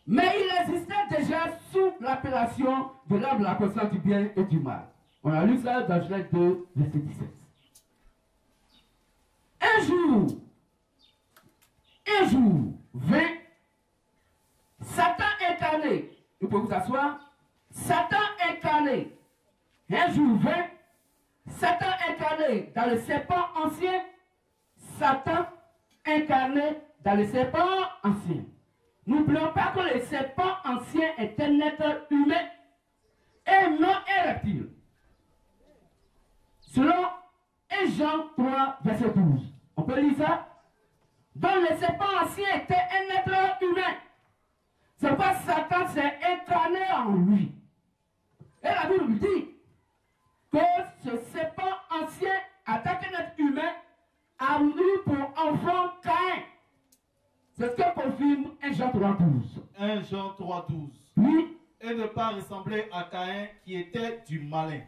Mais il existait déjà sous l'appellation de l'arbre de la connaissance du bien et du mal. On a lu ça dans Genèse 2, verset 17. Un jour vint Satan incarné. Vous pouvez vous asseoir. Satan incarné. Un jour vint Satan incarné dans le serpent ancien. Satan incarné dans le serpent ancien. N'oublions pas que le serpent ancien est un être humain et non un reptile. Selon 1 Jean 3, verset 12. On peut lire ça? Donc le serpent ancien était un être humain. C'est pourquoi Satan s'est incarné en lui. Et la Bible dit que ce serpent ancien, en tant qu'un être humain, a eu pour enfant Caïn. C'est ce que confirme 1 Jean 3, 12. 1 Jean 3, 12. Oui. Et ne pas ressembler à Caïn qui était du malin.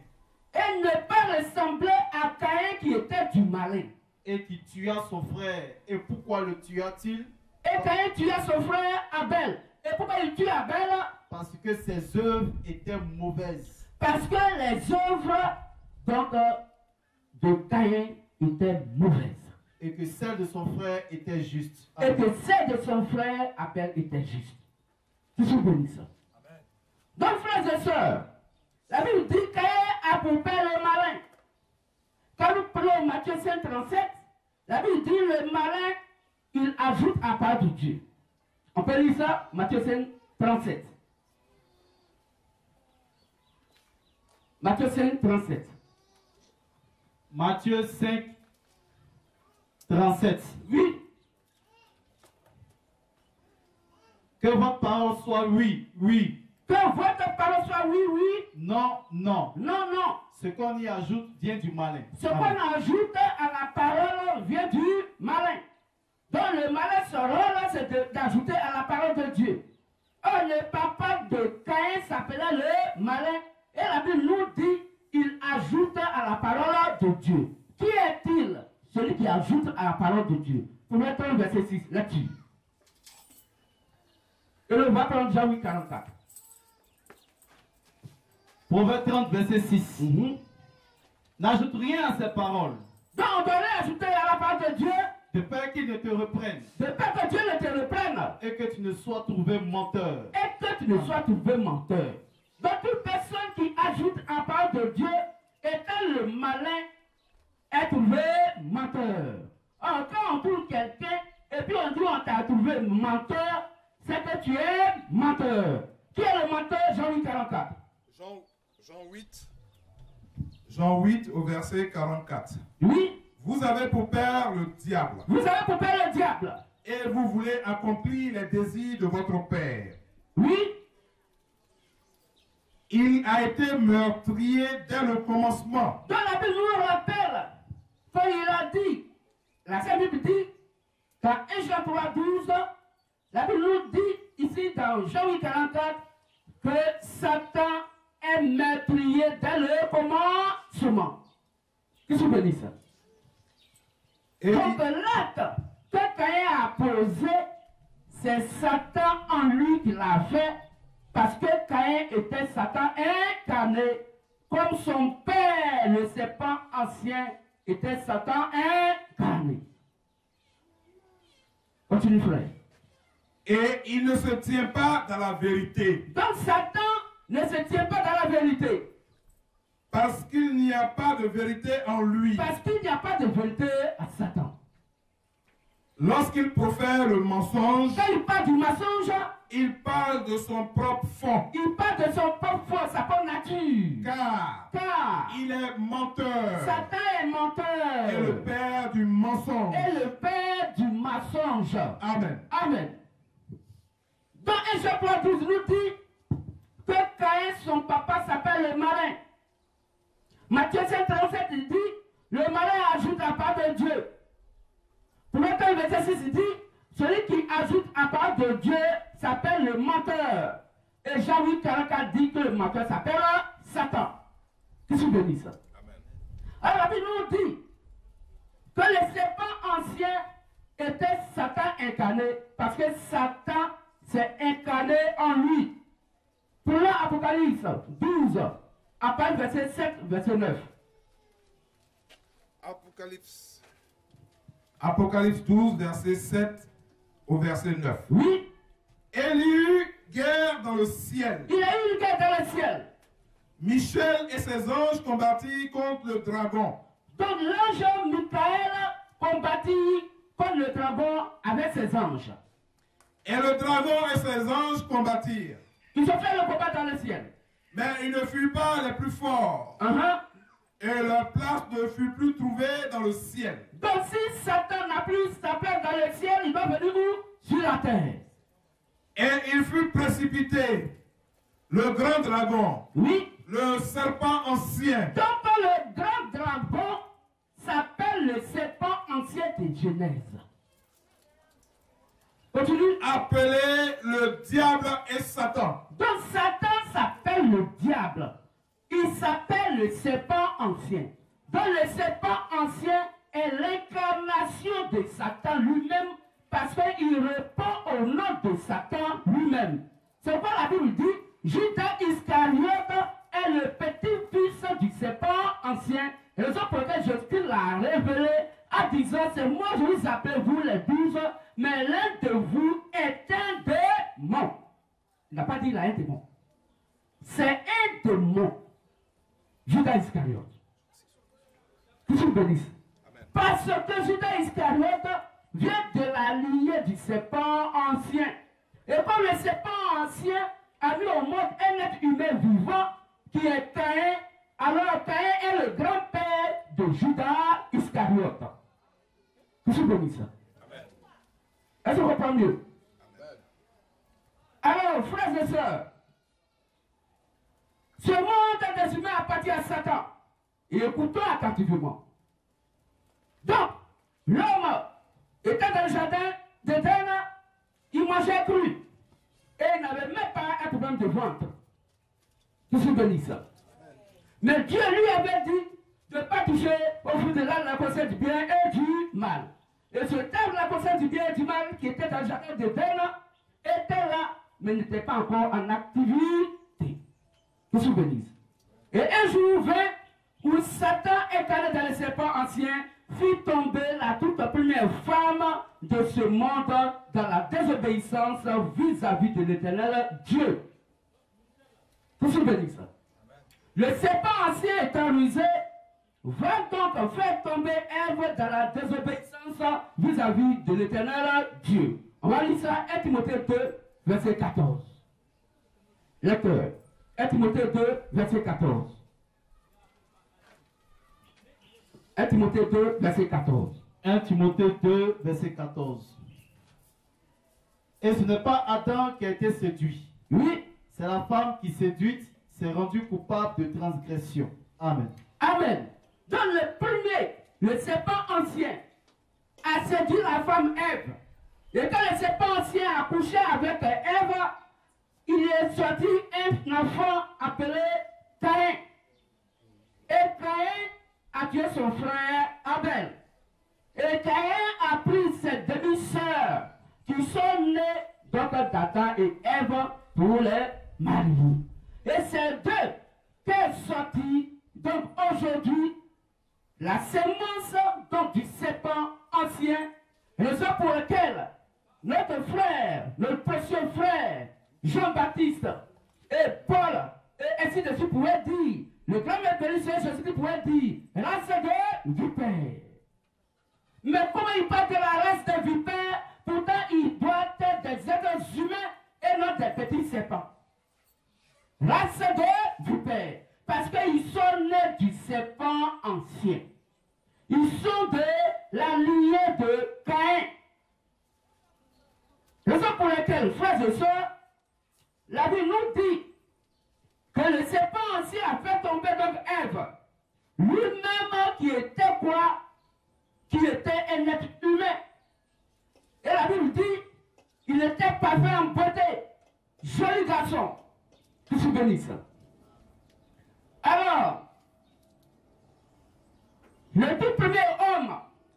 Et ne pas ressembler à Caïn qui était du malin. Et qui tua son frère. Et pourquoi le tua-t-il? Et Caïn tua son frère Abel. Et pourquoi il tue Abel? Parce que ses œuvres étaient mauvaises. Parce que les œuvres donc, de Caïn étaient mauvaises. Et que celles de son frère étaient justes. Et que celles de son frère Abel étaient justes. Je suis béni ça. Donc frères et sœurs, la Bible dit Caïn a pour père le malin. Quand nous prenons Matthieu 5, 37, la Bible dit le malin, il ajoute à part de Dieu. On peut lire ça, Matthieu 5, 37. Matthieu 5, 37. Matthieu 5, 37. Oui. Que votre parole soit oui, oui. Que votre parole soit oui, oui. Non, non. Non, non. Ce qu'on y ajoute vient du malin. Ce qu'on ajoute à la parole vient du malin. Donc le malin, son rôle, c'est d'ajouter à la parole de Dieu. Or, le papa de Caïn s'appelait le malin. Et la Bible nous dit, il ajoute à la parole de Dieu. Qui est-il? Celui qui ajoute à la parole de Dieu. Pour mettre le verset 6, là-dessus. Et le va prendre Jean 8, 44. Proverbe 30, verset 6. N'ajoute rien à ces paroles. Donc on doit ajouter à la parole de Dieu. De peur qu'il ne te reprenne. De peur que Dieu ne te reprenne. Et que tu ne sois trouvé menteur. Et que tu ne sois trouvé menteur. Donc toute personne qui ajoute à la parole de Dieu, étant le malin, est trouvé menteur. Alors quand on trouve quelqu'un, et puis on dit on t'a trouvé menteur, c'est que tu es menteur. Qui est le menteur? Jean 8, 44. Jean 8 au verset 44. Oui. Vous avez pour père le diable. Vous avez pour père le diable. Et vous voulez accomplir les désirs de votre père. Oui. Il a été meurtrier dès le commencement. Dans la Bible nous rappelle, quand il a dit, la Sainte Bible dit, dans 1 Jean 3, 12, la Bible nous dit ici dans Jean 8, 44, que Satan est meurtrier dès le commencement. Qu'est-ce que vous bénissez ça? Donc l'acte que Caïn a posé, c'est Satan en lui qui l'a fait, parce que Caïn était Satan incarné, comme son père, le serpent ancien, était Satan incarné. Continue, frère. Et il ne se tient pas dans la vérité. Donc Satan ne se tient pas dans la vérité. Parce qu'il n'y a pas de vérité en lui. Parce qu'il n'y a pas de vérité à Satan. Lorsqu'il profère le mensonge, Quand il parle du mensonge, il parle de son propre fond. Il parle de son propre fond, sa propre nature. Car il est menteur. Satan est menteur. Et le père du mensonge. Et le père du mensonge. Amen. Amen. Dans 1 Jean 3:12 nous dit que Caïn, son papa, s'appelle le malin. Matthieu 7:37, il dit, le malin ajoute à part de Dieu. Pour le verset 6, il dit, celui qui ajoute à part de Dieu s'appelle le menteur. Et Jean 8:44 dit que le menteur s'appelle Satan. Qui se bénisse ça? Alors la Bible nous dit que le serpent ancien était Satan incarné, parce que Satan s'est incarné en lui. Pour l'Apocalypse 12, à partir verset 7, verset 9. Apocalypse 12, verset 7 au verset 9. Oui. Et il y eut guerre dans le ciel. Il y a eu une guerre dans le ciel. Michel et ses anges combattirent contre le dragon. Donc l'ange Michael combattit contre le dragon avec ses anges. Et le dragon et ses anges combattirent. Ils ont fait le combat dans le ciel. Mais ils ne furent pas les plus forts. Et leur place ne fut plus trouvée dans le ciel. Donc si Satan n'a plus sa place dans le ciel, il va venir où? Sur la terre. Et il fut précipité, le grand dragon, oui, le serpent ancien. Donc le grand dragon s'appelle le serpent ancien de Genèse. Continue. Appelé le diable et Satan. Donc Satan s'appelle le diable. Il s'appelle le serpent ancien. Donc le serpent ancien est l'incarnation de Satan lui-même, parce qu'il répond au nom de Satan lui-même. C'est quoi la Bible dit? Judas Iscariote est le petit-fils du serpent ancien. Raison pour laquelle Jésus l'a révélé en disant, c'est moi je vous appelle vous les 12, mais l'un de vous est un démon. Il n'a pas dit il a un démon. C'est un démon. Judas Iscariote. Que je vous bénisse. Parce que Judas Iscariote vient de la lignée du serpent ancien. Et comme le serpent ancien a mis au monde un être humain vivant qui est Caïn, alors Caïn est le grand-père de Judas Iscariote. Que je vous bénisse. Est-ce qu'on comprend mieux? Alors, frères et sœurs, ce monde des humains appartient à Satan. Et écoutons attentivement. Donc, l'homme était dans le jardin d'Éden, il mangeait cru. Et il n'avait même pas un problème de ventre. Que je bénisse. Mais Dieu lui avait dit de ne pas toucher au fruit de l'arbre la connaissance du bien et du mal. Et ce terme, la connaissance du bien et du mal, qui était dans le jardin d'Éden, était là, mais n'était pas encore en activité. Que je bénisse. Et un jour vint où Satan, incarné dans le serpent ancien, fit tomber la toute première femme de ce monde dans la désobéissance vis-à-vis de l'Éternel Dieu. Que je bénisse. Le serpent ancien étant rusé, va donc faire tomber Ève dans la désobéissance vis-à-vis de l'Éternel Dieu. On va lire ça, 1 Timothée 2, verset 14. Lecteur, 1 Timothée 2, verset 14. 1 Timothée 2, verset 14. 1 Timothée 2, verset 14. Et ce n'est pas Adam qui a été séduit. Oui. C'est la femme qui séduite s'est rendue coupable de transgression. Amen. Amen. Dans le premier, le serpent ancien a séduit la femme Ève. Et quand le serpent ancien a couché avec Ève, il est sorti un enfant appelé Caïn. Et Caïn a tué son frère Abel. Et Caïn a pris ses demi-sœurs qui sont nées, donc d'Adam et Ève, pour les marier. Et c'est d'eux qu'est sorti, donc aujourd'hui, la sémence donc, du serpent ancien, raison pour laquelle notre frère, notre précieux frère, Jean-Baptiste et Paul, et ainsi de suite pouvaient dire, le grand maître de Jésus pouvait dire, race de vipères. Mais comment il parle de la race de vipères, pourtant il doit être des êtres humains et deviennent des petits serpents. Race de vipères. Parce qu'ils sont nés du serpent ancien. Ils sont de la lignée de Caïn. Raison pour laquelle, frères et sœurs, la Bible nous dit que le serpent ancien a fait tomber donc Ève. Lui-même qui était quoi? Qui était un être humain. Et la Bible dit, il était parfait en beauté. Joli garçon. Qui se bénisse. Alors, le tout premier homme,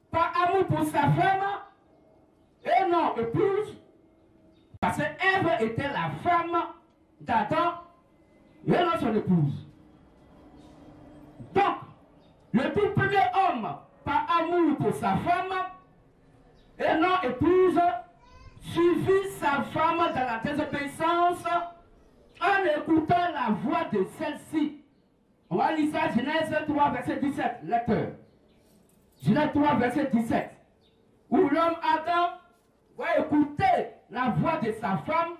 par amour pour sa femme, et non épouse, parce que Ève était la femme d'Adam, et non son épouse. Donc, le tout premier homme, par amour pour sa femme, et non épouse, suivit sa femme dans la désobéissance en écoutant la voix de celle-ci. On va lire ça, Genèse 3, verset 17, lecteur. Genèse 3, verset 17. Où l'homme Adam va écouter la voix de sa femme,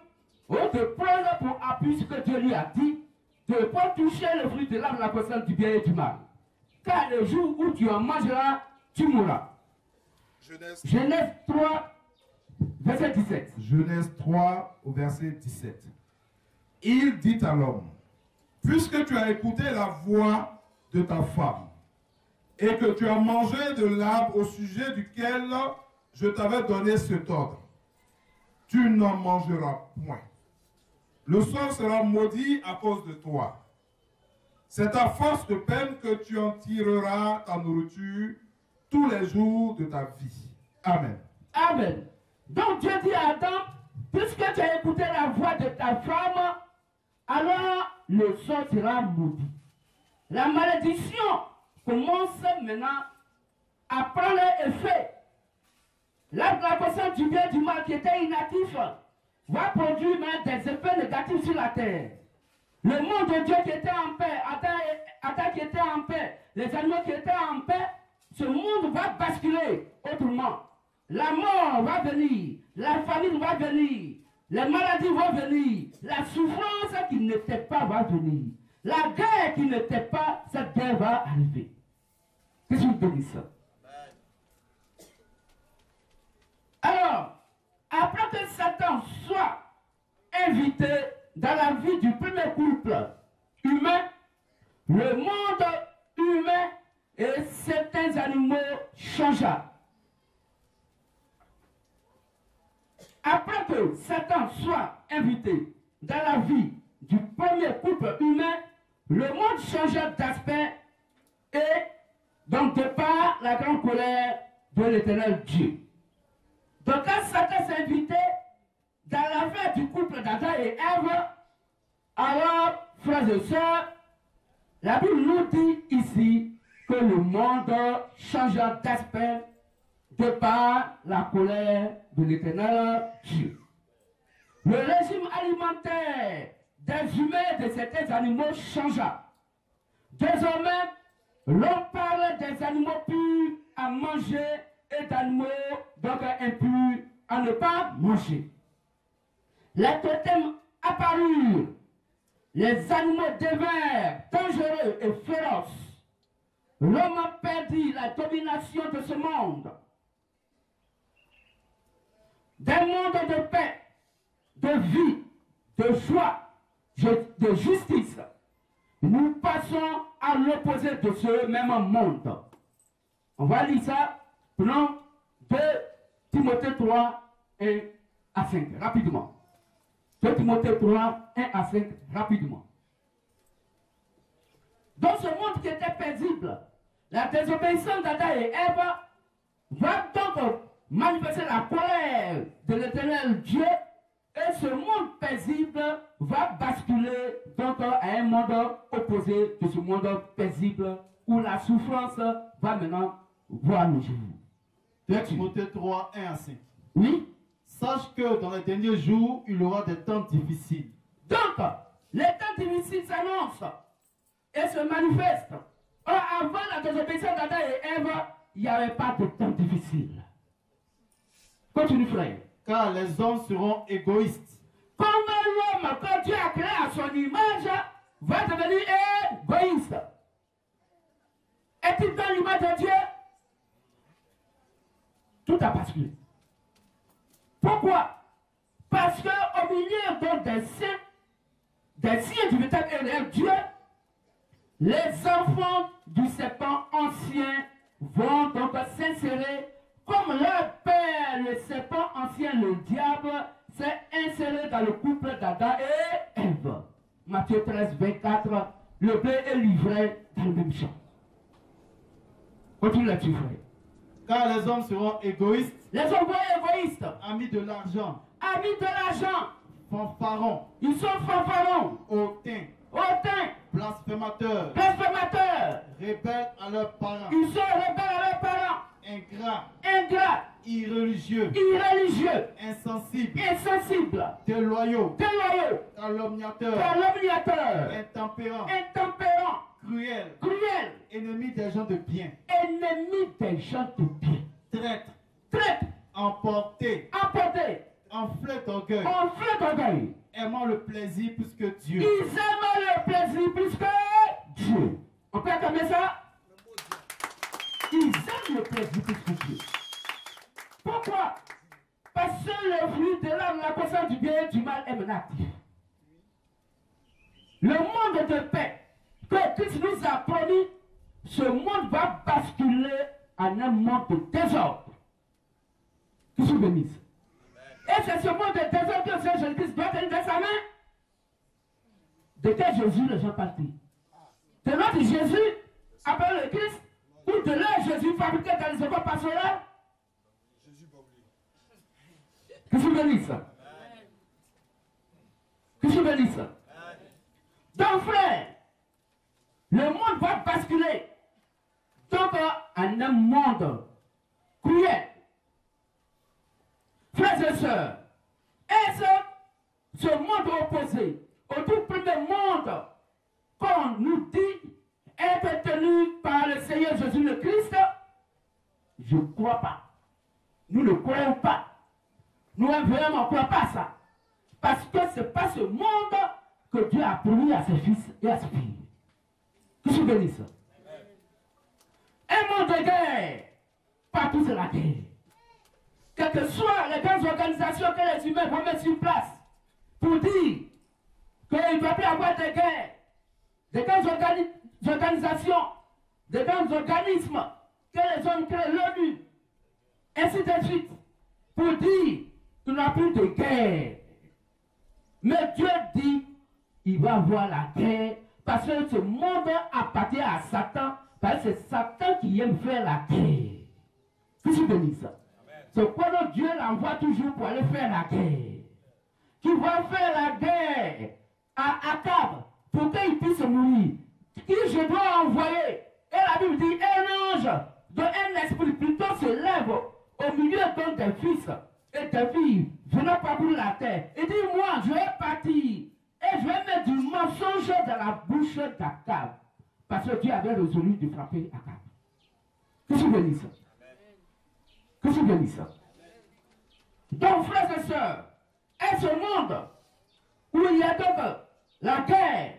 ou de prendre pour appui ce que Dieu lui a dit, de ne pas toucher le fruit de l'arbre de la connaissance du bien et du mal. Car le jour où tu en mangeras, tu mourras. Genèse 3, verset 17. Genèse 3, au verset 17. Il dit à l'homme, puisque tu as écouté la voix de ta femme, et que tu as mangé de l'arbre au sujet duquel je t'avais donné cet ordre, tu n'en mangeras point. Le sol sera maudit à cause de toi. C'est à force de peine que tu en tireras ta nourriture tous les jours de ta vie. Amen. Amen. Donc Dieu dit à Adam, puisque tu as écouté la voix de ta femme, alors le sol sera maudit. La malédiction commence maintenant à prendre effet. L'arbre de la connaissance du bien et du mal qui était inactif va produire des effets négatifs sur la terre. Le monde de Dieu qui était en paix, Adam qui était en paix, les animaux qui étaient en paix, ce monde va basculer autrement. La mort va venir, la famine va venir, les maladies vont venir, la souffrance qui n'était pas va venir, la guerre qui n'était pas, cette guerre va arriver. Qu'est-ce que vous dites ça? Alors, après que Satan soit invité dans la vie du premier couple humain, le monde humain et certains animaux changea. Après que Satan soit invité dans la vie du premier couple humain, le monde changea d'aspect et donc de par la grande colère de l'Éternel Dieu. Donc quand Satan s'est invité dans l'affaire du couple d'Adam et Ève, alors, frères et sœurs, la Bible nous dit ici que le monde changea d'aspect de par la colère de l'Éternel Dieu. Le régime alimentaire des humains et de certains animaux changea. Désormais, l'on parle des animaux purs à manger et d'animaux donc impurs à ne pas manger. Les totems apparurent. Les animaux devinrent dangereux et féroces. L'homme a perdu la domination de ce monde. D'un monde de paix, de vie, de joie, de justice, nous passons à l'opposé de ce même monde. On va lire ça, prenons 2 Timothée 3, 1 à 5, rapidement. 2 Timothée 3, 1 à 5, rapidement. Dans ce monde qui était paisible, la désobéissance d'Adam et Ève va donc manifester la colère de l'Éternel Dieu, et ce monde paisible va basculer donc à un monde opposé de ce monde paisible où la souffrance va maintenant voir le jour. 2 Timothée 3, 1 à 5. Oui. Sache que dans les derniers jours, il y aura des temps difficiles. Donc, les temps difficiles s'annoncent et se manifestent. Or, avant la désobéissance d'Adam et Ève, il n'y avait pas de temps difficiles. Continue, frère. Car les hommes seront égoïstes, Comme l'homme que Dieu a créé à son image va devenir égoïste. Est-il dans l'image de Dieu? Tout a basculé. Pourquoi? Parce qu'au milieu donc des signes du véritable et réel Dieu, les enfants du serpent ancien vont donc s'insérer comme leur père, le serpent ancien, le diable, s'est inséré dans le couple d'Adam et Ève. Matthieu 13, 24, le blé est livré dans le même champ. Continue là-dessus, frère. Car les hommes seront égoïstes, Les hommes vont égoïstes, amis de l'argent, amis de l'argent, fanfarons, ils sont fanfarons, hautains, hautains, blasphémateurs, blasphémateurs, rebelles à leurs parents, ils sont rebelles à leurs parents, ingrats, ingrats, irréligieux, irréligieux, insensibles, insensibles, déloyaux, déloyaux, calomniateurs, calomniateurs, intempérants, intempérants, cruels, cruels, ennemis des gens de bien, ennemis des gens de bien, traîtres, traîtres, emportés, emportés, enflés d'orgueil, enflés d'orgueil. aimant le plaisir plus que Dieu. Ils aiment le plaisir plus que Dieu. On peut acclamer ça? Ils aiment le plaisir plus que Dieu. Pourquoi? Parce que le fruit de l'âme, la connaissance du bien et du mal est actif. Le monde de paix que Christ nous a promis, ce monde va basculer en un monde de désordre. Que je bénisse. Et c'est ce monde de désordre que le Seigneur Jésus-Christ doit tenir dans sa main. De quel Jésus les gens parlent-ils? De notre Jésus, appelé le Christ, ou de leur Jésus fabriqué dans les écoles pastorales? Que je bénisse. Que je bénisse. Donc, frère, le monde va basculer. Donc, en un monde cruel. Frères et sœurs, est-ce ce monde opposé au tout premier monde qu'on nous dit être tenu par le Seigneur Jésus le Christ? Je ne crois pas. Nous ne croyons pas. Nous ne vraiment croyons pas à ça. Parce que ce n'est pas ce monde que Dieu a promis à ses fils et à ses filles. Que je bénisse. Un monde de guerre. Partout c'est la guerre. Quelles que soient les grandes organisations que les humains vont mettre sur place pour dire qu'il ne doit plus avoir de guerre, des grandes organisations, des grands organismes que les hommes créent, l'ONU, ainsi de suite, pour dire qu'il n'y a plus de guerre. Mais Dieu dit il va avoir la guerre parce que ce monde appartient à Satan, parce que c'est Satan qui aime faire la guerre. Que je bénisse ça. C'est pourquoi Dieu l'envoie toujours pour aller faire la guerre. Qui va faire la guerre à Akab pour qu'il puisse mourir. Qui je dois envoyer. Et la Bible dit un ange d'un esprit plutôt se lève au milieu donc des fils et des filles venant parcourir la terre. Et dit moi je vais partir et je vais mettre du mensonge dans la bouche d'Akab. Parce que Dieu avait résolu de frapper Akab. Que je bénisse. Que je bénisse. Donc, frères et sœurs, est ce monde où il y a donc la guerre,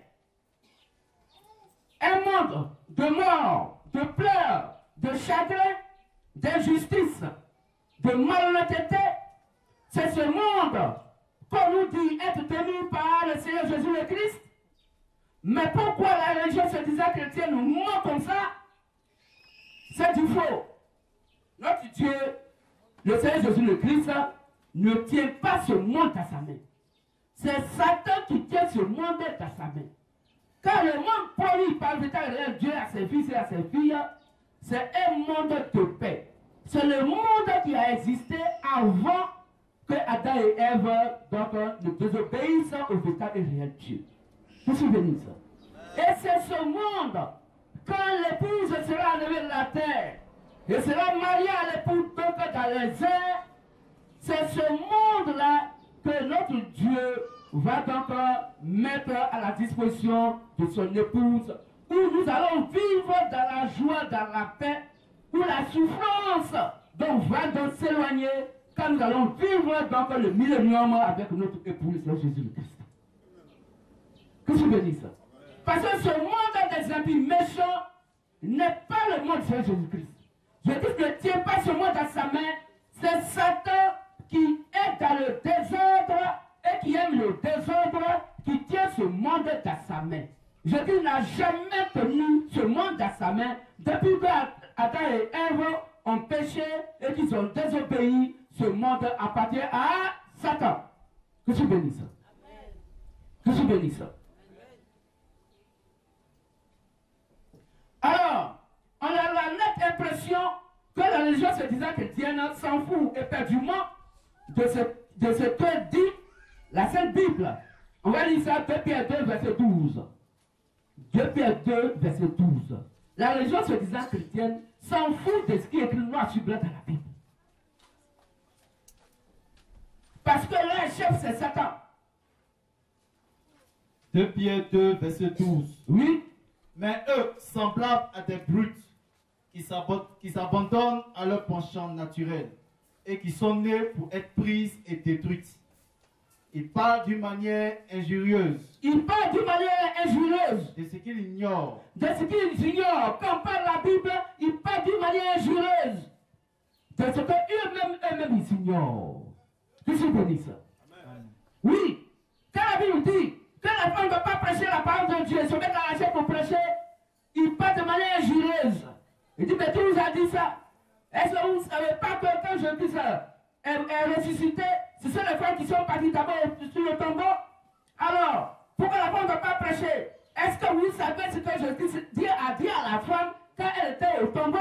un monde de mort, de pleurs, de chagrin, d'injustice, de malhonnêteté, c'est ce monde qu'on nous dit être tenu par le Seigneur Jésus le Christ. Mais pourquoi la religion se disant chrétienne nous ment comme ça? C'est du faux. Notre Dieu, le Seigneur Jésus le Christ, ne tient pas ce monde à sa main. C'est Satan qui tient ce monde à sa main. Car le monde promis par le véritable Dieu à ses fils et à ses filles, c'est un monde de paix. C'est le monde qui a existé avant que Adam et Ève donc, ne désobéissent au véritable et réel Dieu. Vous vous souvenez de ça? Et c'est ce monde, quand l'épouse sera enlevée de la terre, et sera mariée à l'époux donc dans les airs, c'est ce monde-là que notre Dieu va donc mettre à la disposition de son épouse, où nous allons vivre dans la joie, dans la paix, où la souffrance donc va donc s'éloigner, quand nous allons vivre donc le millénium avec notre époux, le Seigneur Jésus-Christ. Que je bénisse. Parce que ce monde des impies méchants n'est pas le monde du Seigneur Jésus-Christ. Je dis qu'il ne tient pas ce monde dans sa main. C'est Satan qui est dans le désordre et qui aime le désordre qui tient ce monde dans sa main. Je dis qu'il n'a jamais tenu ce monde dans sa main depuis que Adam et Ève ont péché et qu'ils ont désobéi. Ce monde appartient à Satan. Que je bénisse. Que je bénisse. Alors, on a la nette impression que la religion se disant chrétienne s'en fout éperdument de ce que dit la Sainte Bible. On va lire ça, 2 Pierre 2, verset 12. 2 Pierre 2, verset 12. La religion se disant chrétienne s'en fout de ce qui est écrit noir sur blanc dans la Bible. Parce que leur chef, c'est Satan. 2 Pierre 2, verset 12. Oui. Mais eux, semblables à des brutes, qui s'abandonnent à leur penchant naturel et qui sont nés pour être prises et détruites. Ils parlent d'une manière injurieuse. Ils parlent d'une manière injurieuse. De ce qu'ils ignorent. De ce qu'ils ignorent. Quand on parle la Bible, ils parlent d'une manière injurieuse. De ce qu'eux-mêmes ils ignorent. Que je bénisse. Oui. Quand la Bible dit que la femme ne doit pas prêcher la parole de Dieu, se mettre à la chair pour prêcher, il parle de manière injurieuse. Il dit, mais qui vous a dit ça? Est-ce que vous ne savez pas que quand je dis ça, elle est ressuscitée, ce sont les femmes qui sont parties d'abord sur le tombeau? Alors, pourquoi la femme ne doit pas prêcher? Est-ce que vous savez ce que je dis à la femme quand elle était au tombeau?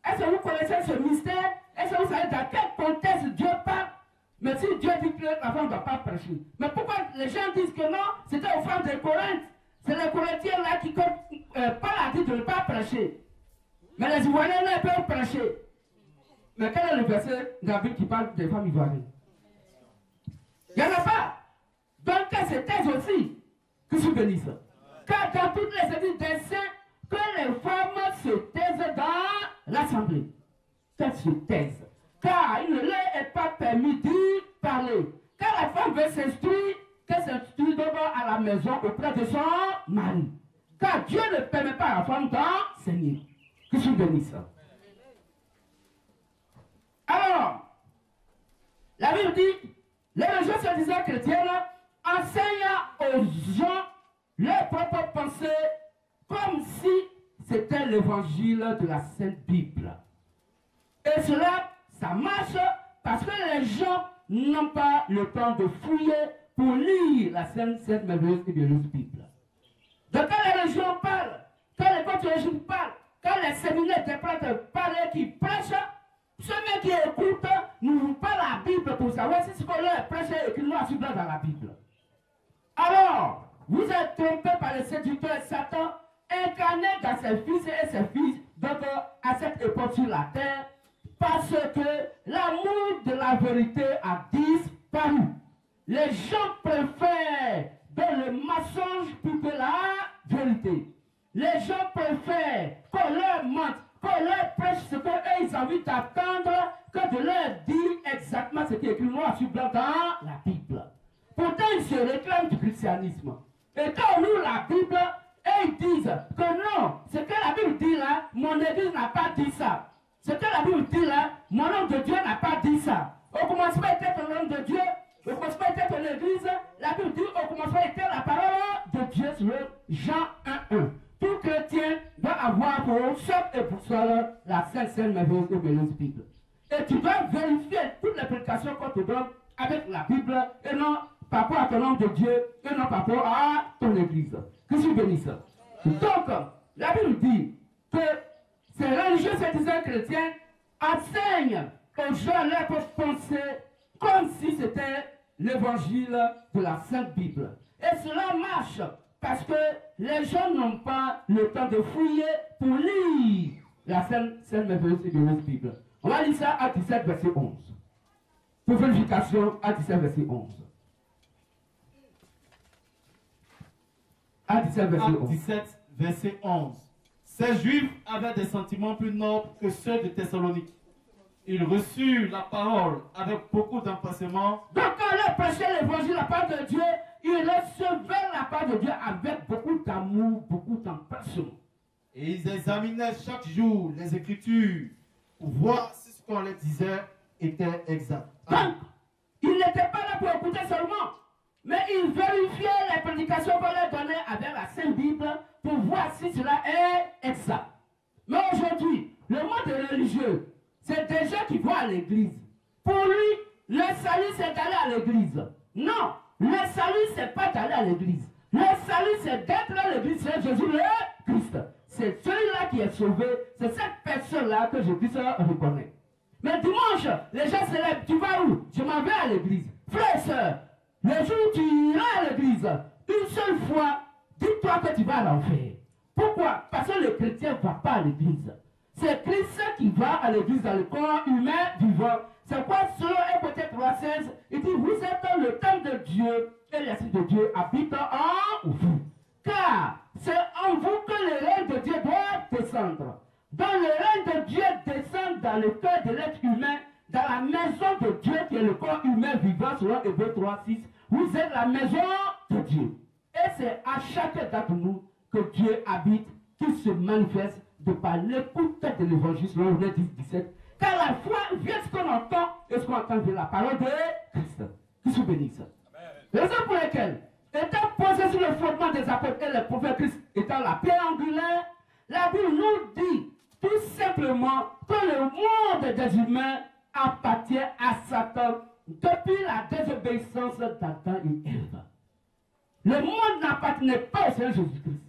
Est-ce que vous connaissez ce mystère? Est-ce que vous savez dans quel contexte Dieu parle? Mais si Dieu dit que la femme ne doit pas prêcher. Mais pourquoi les gens disent que non? C'était aux femmes de Corinthe. C'est les Corinthiens là qui, Paul a dit de ne pas prêcher. Mais les Ivoiriens là, ils peuvent prêcher. Mais quel est le verset dans la Bible qui parle des femmes ivoiriennes? Il n'y en a pas. Donc qu'elles se taisent aussi. Que je bénisse. Car dans toutes les églises des saints, que les femmes se taisent dans l'assemblée. Qu'elles se taisent. Car il ne leur est pas permis d'y parler. Quand la femme veut s'instruire, qu'elle s'instruise d'abord à la maison auprès de son mari. Car Dieu ne permet pas à la femme d'enseigner. Que je bénisse. Alors, la Bible dit, les religieux se disant chrétiennes enseignent aux gens leurs propres pensées comme si c'était l'évangile de la Sainte Bible. Et cela, ça marche parce que les gens n'ont pas le temps de fouiller pour lire la Sainte merveilleuse et bienheureuse Bible. Donc quand les religions parlent, quand les contre-religions parlent, quand les séminaires des prêtres parlent et qui prêchent, ceux qui écoutent n'ouvrent pas la Bible pour savoir si ce qu'on leur prêche est écrit noir sur blanc dans la Bible. Alors, vous êtes trompés par le séducteur Satan, incarné dans ses fils et ses filles, donc à cette époque sur la terre, parce que l'amour de la vérité a disparu. Les gens préfèrent dans le mensonge plus que la vérité. Les gens préfèrent qu'on leur mente, qu'on leur prêche ce qu'eux ils ont envie d'attendre, que de leur dire exactement ce qui est écrit noir sur blanc dans la Bible. Pourtant, ils se réclament du christianisme. Et quand on lit la Bible, et ils disent que non, ce que la Bible dit là, mon église n'a pas dit ça. Ce que la Bible dit là, mon homme de Dieu n'a pas dit ça. Au commencement était ton homme de Dieu, au commencement était ton église, la Bible dit au commencement était la parole de Dieu sur Jean 1:1. Tout chrétien doit avoir pour seul et pour seul la Sainte merveilleuse et merveilleuse Bible. Et tu dois vérifier toutes les prédications qu'on te donne avec la Bible et non par rapport à ton homme de Dieu et non par rapport à ton église. Que je bénisse. Donc, la Bible dit que ces religieux se disant chrétiens enseignent aux gens leurs pensées comme si c'était l'évangile de la Sainte Bible. Et cela marche parce que les gens n'ont pas le temps de fouiller pour lire la Sainte merveilleuse et bienheureuse Bible. On va lire ça à 17 verset 11. Pour vérification à 17 verset 11. À 17 verset 11. 17 verset 11. Ces Juifs avaient des sentiments plus nobles que ceux de Thessalonique. Il reçut la parole avec beaucoup d'empressement. Donc quand il prêchait l'évangile, la part de Dieu, il recevait la part de Dieu avec beaucoup d'amour, beaucoup d'empressement. Et ils examinaient chaque jour les Écritures pour voir si ce qu'on leur disait était exact. Donc, il n'était pas là pour écouter seulement, mais il vérifiait les prédications qu'on leur donnait avec la Sainte Bible pour voir si cela est exact. Mais aujourd'hui, le monde religieux, c'est des gens qui vont à l'église. Pour lui, le salut, c'est d'aller à l'église. Non, le salut, c'est pas d'aller à l'église. Le salut, c'est d'être à l'église, c'est Jésus le Christ. C'est celui-là qui est sauvé, c'est cette personne-là que je puisse reconnaître. Mais dimanche, les gens se lèvent, tu vas où? Je m'en vais à l'église. Frère et soeur, le jour où tu iras à l'église, une seule fois, dis-toi que tu vas à l'enfer. Pourquoi? Parce que le chrétien ne va pas à l'église. C'est Christ qui va à l'église dans le corps humain vivant. C'est quoi selon 1 Corinthiens 3,16? Il dit, vous êtes dans le temple de Dieu et l'Esprit de Dieu habite en vous. Car c'est en vous que le règne de Dieu doit descendre. Dans le règne de Dieu descend dans le cœur de l'être humain, dans la maison de Dieu qui est le corps humain vivant selon Hébreux 3,6. Vous êtes la maison de Dieu. Et c'est à chacun d'entre nous que Dieu habite, qui se manifeste de par l'écoute de l'évangile selon Romains 10,17. Car la foi vient ce qu'on entend et ce qu'on entend vient la parole de Christ. Qui se bénisse. Raison pour laquelle, étant posé sur le fondement des apôtres et les prophètes, Christ étant la pierre angulaire, la Bible nous dit tout simplement que le monde des humains appartient à Satan depuis la désobéissance d'Adam et Ève. Le monde n'appartenait pas au Seigneur Jésus-Christ.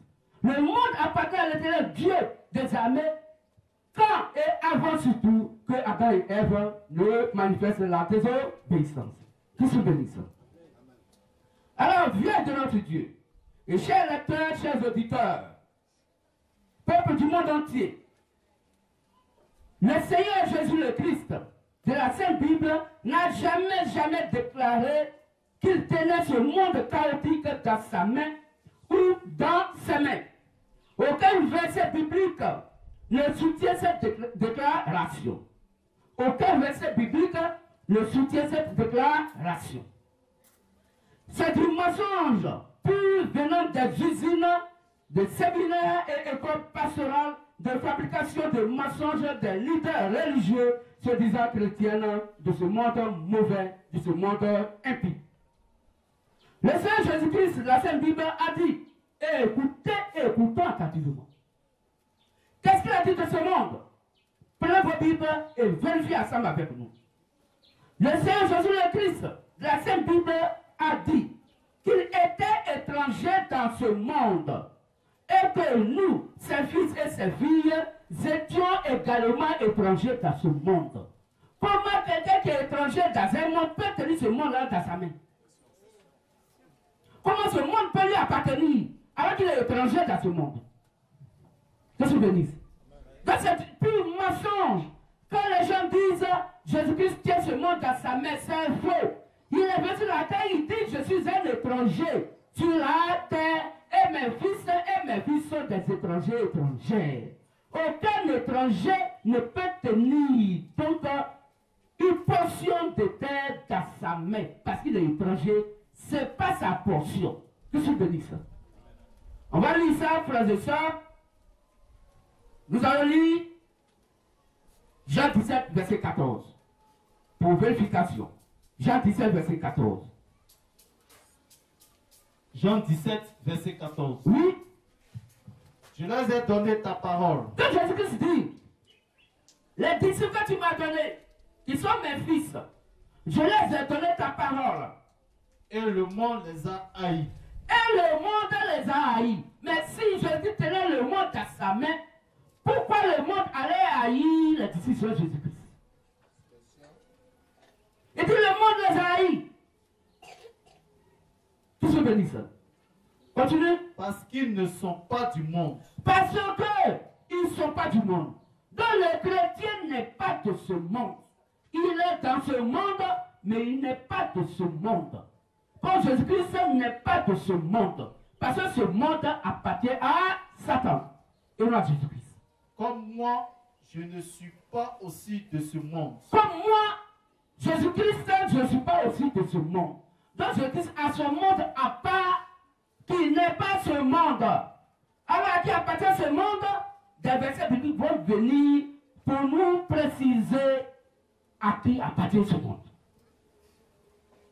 Le monde appartient à l'Éternel Dieu des armées, quand et avant surtout que Adam et Ève ne manifestent la désobéissance. Qui se bénisse. Alors, viens de notre Dieu. Et chers lecteurs, chers auditeurs, peuple du monde entier, le Seigneur Jésus le Christ de la Sainte Bible n'a jamais déclaré qu'il tenait ce monde chaotique dans sa main ou dans ses mains. Aucun verset biblique ne soutient cette déclaration. Aucun verset biblique ne soutient cette déclaration. C'est du mensonge pur venant des usines, des séminaires et écoles pastorales de fabrication de mensonges des leaders religieux se disant chrétiennes de ce monde mauvais, de ce monde impie. Le Seigneur Jésus-Christ de la Sainte Bible a dit, écoutez et écoutons attentivement. Qu'est-ce qu'il a dit de ce monde? Prenez vos Bibles et vérifiez ensemble avec nous. Le Seigneur Jésus le Christ de la Sainte Bible a dit qu'il était étranger dans ce monde et que nous, ses fils et ses filles, étions également étrangers dans ce monde. Comment quelqu'un qui est étranger dans un monde peut tenir ce monde-là dans sa main? Comment ce monde peut lui appartenir alors qu'il est étranger dans ce monde? Que se bénisse. Donc c'est pur mensonge. Quand les gens disent Jésus-Christ tient ce monde dans sa main, c'est faux. Il est venu sur la terre, il dit je suis un étranger sur la terre et mes fils et mes filles sont des étrangers étrangères. Aucun étranger ne peut tenir donc une portion de terre dans sa main parce qu'il est étranger. Ce n'est pas sa portion. Que se bénisse. On va lire ça, frères et sœurs. Nous allons lire Jean 17, verset 14. Pour vérification. Jean 17, verset 14. Jean 17, verset 14. Oui. Je leur ai donné ta parole. Que Jésus-Christ dit, les disciples que tu m'as donnés, qui sont mes fils, je leur ai donné ta parole. Et le monde les a haïs. Et le monde les a haïs. Mais si Jésus tenait le monde dans sa main, pourquoi le monde allait haïr les disciples de Jésus-Christ? Il dit le monde les a haïs. Qui se bénisse? Continue. Parce qu'ils ne sont pas du monde. Parce qu'ils ne sont pas du monde. Donc le chrétien n'est pas de ce monde. Il est dans ce monde, mais il n'est pas de ce monde. Comme Jésus-Christ n'est pas de ce monde. Parce que ce monde appartient à Satan et non à Jésus-Christ. Comme moi, je ne suis pas aussi de ce monde. Comme moi, Jésus-Christ, je ne suis pas aussi de ce monde. Donc je dis à ce monde à part qui n'est pas ce monde. Alors à qui appartient ce monde, des versets bibliques vont venir pour nous préciser à qui appartient ce monde.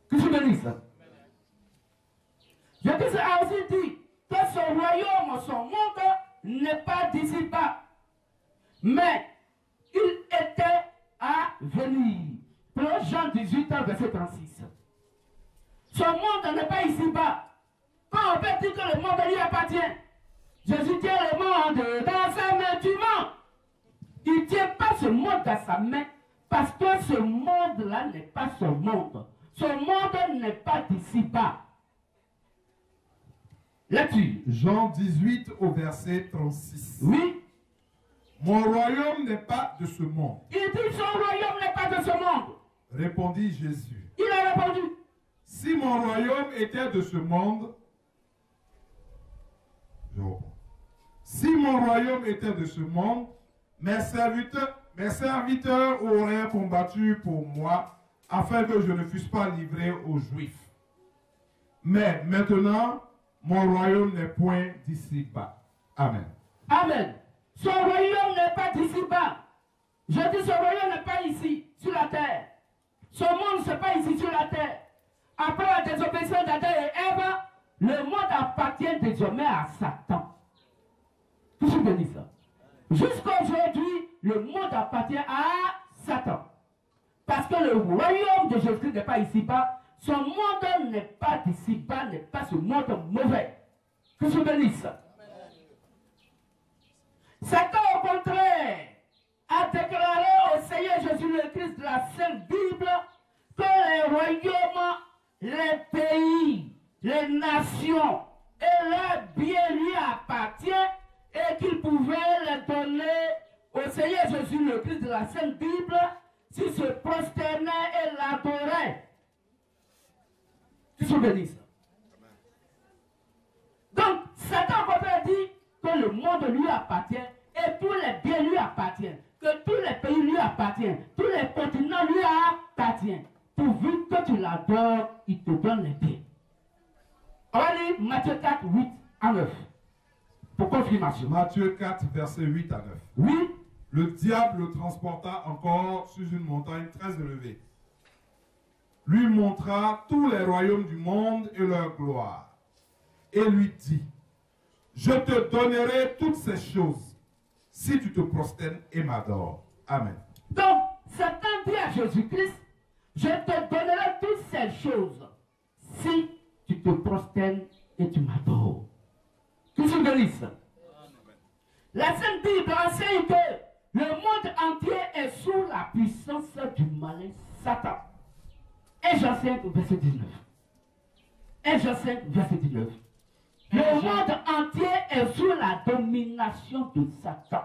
Que je bénisse. Jésus a aussi dit que son royaume, son monde n'est pas d'ici-bas, mais il était à venir. Pour Jean 18, verset 36. Ce monde n'est pas ici-bas. Quand on peut dire que le monde lui appartient, Jésus tient le monde dans sa main, tu mens. Il ne tient pas ce monde dans sa main parce que ce monde-là n'est pas son monde. Ce monde n'est pas d'ici-bas. Lecture. Jean 18 au verset 36. Oui. Mon royaume n'est pas de ce monde. Il dit son royaume n'est pas de ce monde. Répondit Jésus. Il a répondu. Si mon royaume était de ce monde, si mon royaume était de ce monde, mes serviteurs auraient combattu pour moi afin que je ne fusse pas livré aux Juifs. Mais maintenant, mon royaume n'est point d'ici-bas. Amen. Amen. Son royaume n'est pas d'ici-bas. Je dis son royaume n'est pas ici, sur la terre. Son monde, ce n'est pas ici, sur la terre. Après la désobéissance d'Adam et Ève, le monde appartient désormais à Satan. Que je bénisse ça. Jusqu'à aujourd'hui, le monde appartient à Satan. Parce que le royaume de Jésus n'est pas ici-bas. Son monde n'est pas d'ici-bas, n'est pas ce monde mauvais. Que je bénisse ça. Satan, au contraire, a déclaré au Seigneur Jésus-Christ de la Sainte Bible que les royaumes, les pays, les nations et leurs biens lui appartiennent et qu'il pouvait les donner au Seigneur Jésus-Christ de la Sainte Bible s'il se prosternait et l'adorait. Tu te bénis. Donc, Satan, au contraire, dit que le monde lui appartient et tous les biens lui appartiennent, que tous les pays lui appartiennent, tous les continents lui appartiennent. Pourvu que tu l'adores, il te donne les biens. On va lire Matthieu 4, 8 à 9. Pour confirmation. Matthieu 4, verset 8 à 9. Oui. Le diable le transporta encore sur une montagne très élevée. Lui montra tous les royaumes du monde et leur gloire. Et lui dit, je te donnerai toutes ces choses si tu te prosternes et m'adores. Amen. Donc, Satan dit à Jésus-Christ, je te donnerai toutes ces choses si tu te prosternes et tu m'adores. Que je bénisse. La Sainte Bible enseigne que le monde entier est sous la puissance du malin Satan. Et Jean 5, verset 19. Et Jean 5, verset 19. Le monde entier est sous la domination de Satan.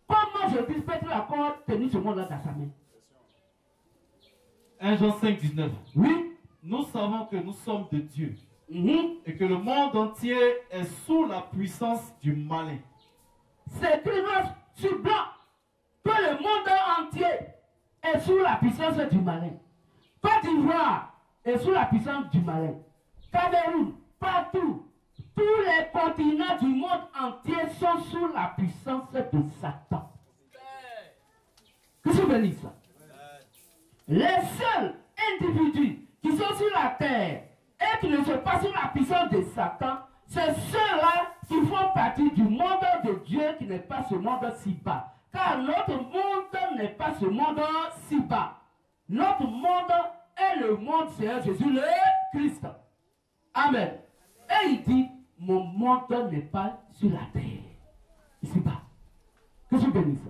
Comment Jésus peut-il encore tenir ce monde-là dans sa main? 1 Jean 5, 19. Oui. Nous savons que nous sommes de Dieu Et que le monde entier est sous la puissance du malin. C'est écrit noir sur blanc que le monde entier est sous la puissance du malin. Côte d'Ivoire est sous la puissance du malin. Cameroun, partout, tous les continents du monde entier sont sous la puissance de Satan. Que je bénisse ça. Les seuls individus qui sont sur la terre et qui ne sont pas sous la puissance de Satan, c'est ceux-là qui font partie du monde de Dieu qui n'est pas ce monde si bas. Car notre monde n'est pas ce monde si bas. Notre monde est le monde Seigneur Jésus le Christ. Amen. Et il dit, mon monde n'est pas sur la terre. Ici bas. Que je bénisse.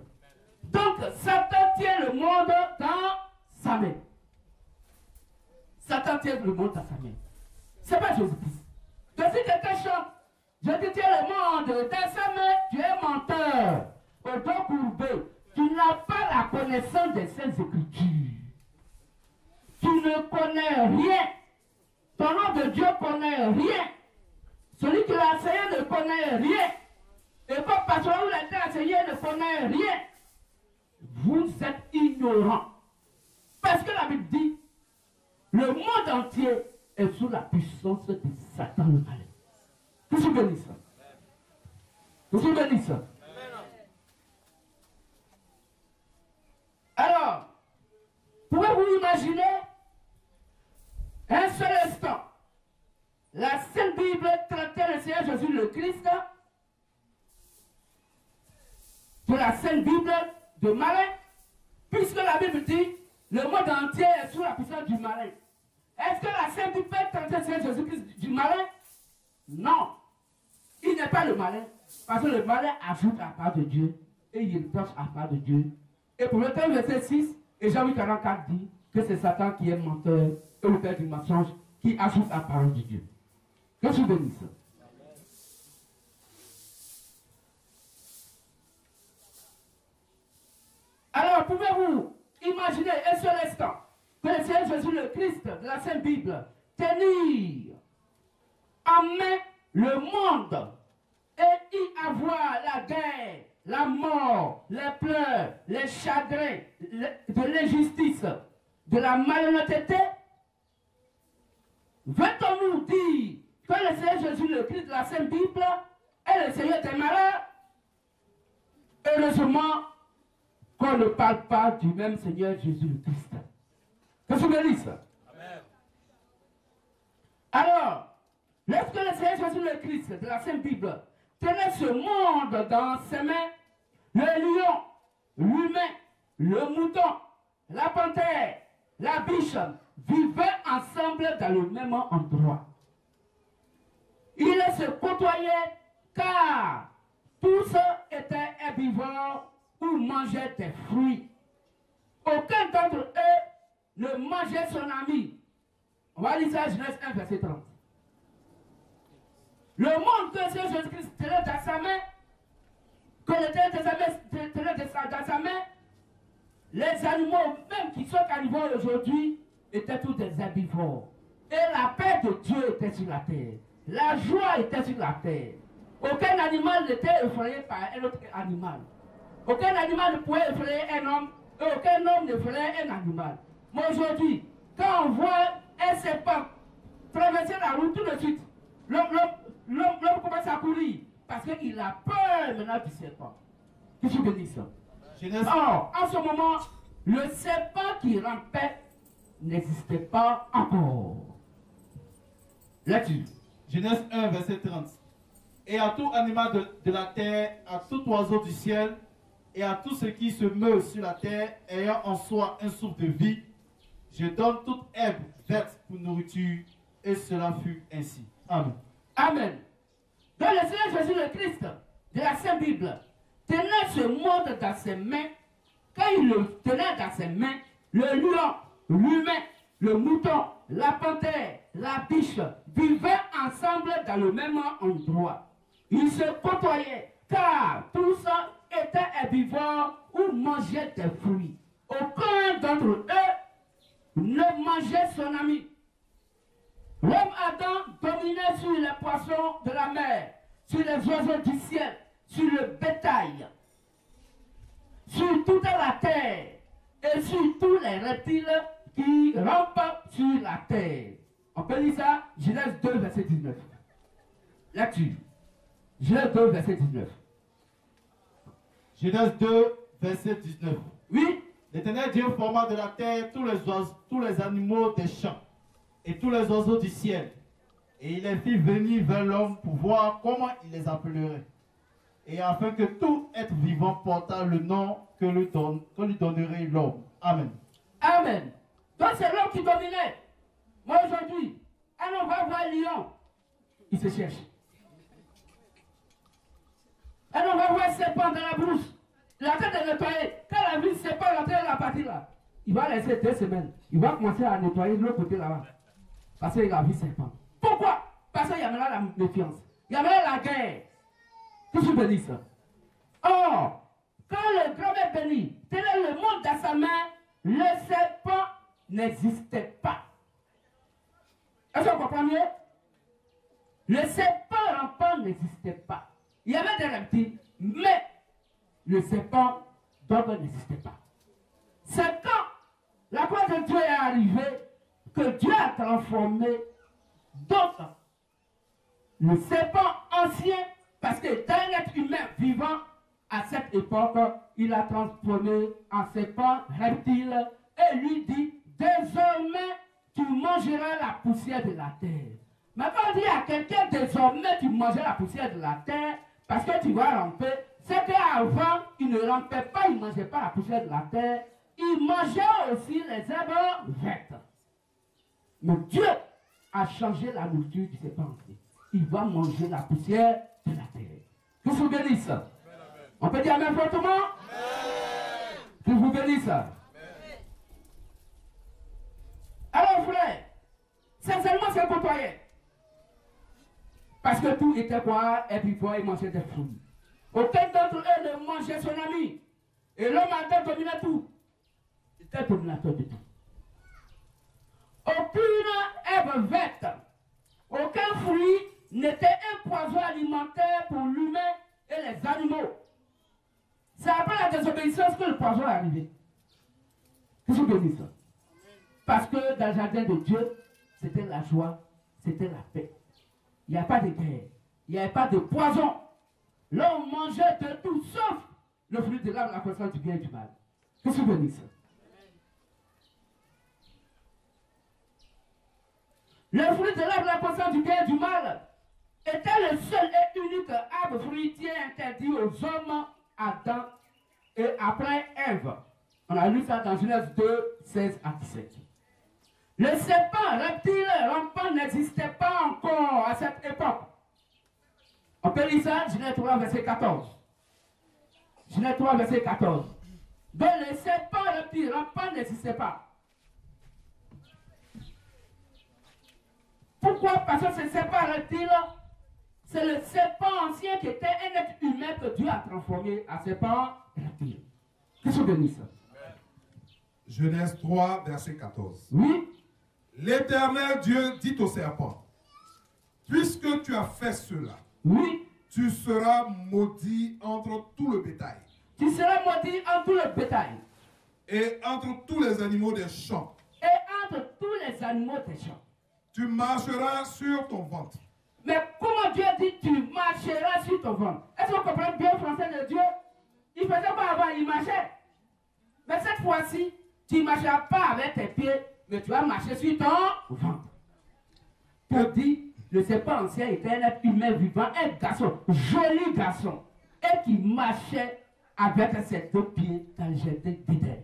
Donc, Satan tient le monde dans sa main. Satan tient le monde dans sa main. C'est pas Jésus-Christ. Je dis quelqu'un chante. Je dis tiens le monde dans sa main, tu es menteur. Au dos courbé, tu n'as pas la connaissance des Saintes Écritures. Tu ne connais rien. Ton nom de Dieu connaît rien. Celui qui l'a enseigné ne connaît rien. Et comme pasteur ou l'a enseigné ne connaît rien. vous êtes ignorants. Parce que la Bible dit, le monde entier est sous la puissance de Satan le malin. Que je bénisse ça. Que je bénisse ça. Alors, pouvez-vous imaginer un seul instant, la Sainte Bible traitait le Seigneur Jésus le Christ de la Sainte Bible de malin, puisque la Bible dit le monde entier est sous la puissance du malin. Est-ce que la Sainte Bible traiter le Seigneur Jésus-Christ du malin? Non. Il n'est pas le malin, parce que le malin ajoute à part de Dieu et il touche à part de Dieu. Et pour le temps, verset 6, et Jean 8, 44 dit que c'est Satan qui est menteur et le père du mensonge qui ajoute à parole de Dieu. Que je bénisse. Alors, pouvez-vous imaginer un seul instant que le Seigneur Jésus le Christ de la Sainte Bible tenir en main le monde et y avoir la guerre, la mort, les pleurs, les chagrins, de l'injustice, de la malhonnêteté? Veut-on nous dire que le Seigneur Jésus le Christ de la Sainte Bible est le Seigneur des malheurs? Heureusement qu'on ne parle pas du même Seigneur Jésus le Christ. Que je me dise. Alors, lorsque le Seigneur Jésus le Christ de la Sainte Bible tenait ce monde dans ses mains, le lion, l'humain, le mouton, la panthère, la biche vivaient ensemble dans le même endroit. Ils se côtoyaient car tous étaient herbivores ou mangeaient des fruits. Aucun d'entre eux ne mangeait son ami. On va lire ça, Genèse 1, verset 30. Le monde que le Seigneur Jésus-Christ tenait dans sa main, que le Seigneur tenait dans sa main, les animaux, même qui sont carnivores aujourd'hui, étaient tous des herbivores. Et la paix de Dieu était sur la terre. La joie était sur la terre. Aucun animal n'était effrayé par un autre animal. Aucun animal ne pouvait effrayer un homme, et aucun homme n'effrayait un animal. Mais aujourd'hui, quand on voit un serpent traverser la route, tout de suite, l'homme commence à courir parce qu'il a peur maintenant du serpent. Que je bénisse. Or, en ce moment, le serpent qui rampait n'existait pas encore. Là-dessus. Genèse 1, verset 30. Et à tout animal de la terre, à tout oiseau du ciel, et à tout ce qui se meut sur la terre, ayant en soi un souffle de vie, je donne toute herbe verte pour nourriture, et cela fut ainsi. Amen. Amen. Donc le Seigneur Jésus le Christ de la Sainte Bible tenait ce monde dans ses mains. Quand il le tenait dans ses mains, le lion, l'humain, le mouton, la panthère, la biche vivaient ensemble dans le même endroit. Ils se côtoyaient car tous étaient herbivores ou mangeaient des fruits. Aucun d'entre eux ne mangeait son ami. L'homme Adam dominait sur les poissons de la mer, sur les oiseaux du ciel, sur le bétail, sur toute la terre et sur tous les reptiles qui rampent sur la terre. On peut lire ça, Genèse 2, verset 19. Là-dessus. Genèse 2, verset 19. Genèse 2, verset 19. Oui. L'Éternel Dieu forma de la terre tous les animaux des champs et tous les oiseaux du ciel. Et il les fit venir vers l'homme pour voir comment il les appellerait. Et afin que tout être vivant portât le nom que lui donnerait l'homme. Amen. Amen. Donc c'est l'homme qui dominait. Moi aujourd'hui, on va voir un lion. Il se cherche. On va voir un serpent dans la brousse. Il a train de nettoyer. Quand la ville ne sait pas rentrer dans la partie là, il va laisser 2 semaines. Il va commencer à nettoyer de l'autre côté là-bas. Parce qu'il a vu serpent. Pourquoi? Parce qu'il y a maintenant la méfiance. Il y a maintenant la guerre. Que je bénisse. Or, quand le grand-mère béni tenait le monde dans sa main, le serpent n'existait pas. Est-ce qu'on comprend mieux? Le serpent rampant n'existait pas. Il y avait des reptiles, mais le serpent d'homme n'existait pas. Le serpent ancien, parce que d'un être humain vivant, à cette époque, il a transformé en serpent reptile et lui dit, désormais, tu mangeras la poussière de la terre. Mais quand on dit à quelqu'un, désormais, tu mangeras la poussière de la terre, parce que tu vas ramper, c'est qu'avant, il ne rampait pas, il ne mangeait pas la poussière de la terre, il mangeait aussi les herbes vertes. Mais Dieu a changé la nourriture du serpent. Il va manger la poussière de la terre. Que vous bénisse. On peut dire Amen fortement? Que vous bénisse. Alors frère, sincèrement c'est pour toi. Parce que tout était quoi? Herbivore et mangeait des fruits. Aucun d'entre eux ne mangeait son ami. Et l'homme a dominé tout. Il était dominateur de tout. Aucune herbe verte, aucun fruit n'était un poison alimentaire pour l'humain et les animaux. C'est après la désobéissance que le poison est arrivé. Que je bénisse. Parce que dans le jardin de Dieu, c'était la joie, c'était la paix. Il n'y a pas de guerre, il n'y avait pas de poison. L'homme mangeait de tout sauf le fruit de l'arbre, la connaissance du bien et du mal. Que je bénisse. Le fruit de l'arbre, la connaissance du bien et du mal, était le seul et unique arbre fruitier interdit aux hommes, Adam et après Ève. On a lu ça dans Genèse 2, 16 à 17. Le serpent, reptile, rampant n'existait pas encore à cette époque. On peut lire ça, Genèse 3, verset 14. Genèse 3, verset 14. Donc le serpent, reptile, rampant n'existait pas. Pourquoi? Parce que ce serpent reptile, c'est le serpent ancien qui était un être humain que Dieu a transformé en serpent reptile. Que je bénisse. Genèse 3, verset 14. Oui. L'Éternel Dieu dit au serpent, puisque tu as fait cela, oui, tu seras maudit entre tout le bétail. Tu seras maudit entre tout le bétail. Et entre tous les animaux des champs. Et entre tous les animaux des champs. Tu marcheras sur ton ventre. Mais comment Dieu dit tu marcheras sur ton ventre? Est-ce qu'on comprend bien le français de Dieu? Il faisait quoi avant? Il marchait. Mais cette fois-ci, tu ne marcheras pas avec tes pieds, mais tu vas marcher sur ton ventre. Pour dire, le serpent ancien était un être humain vivant, un garçon, joli garçon, et qui marchait avec ses deux pieds dans le jardin d'Éden.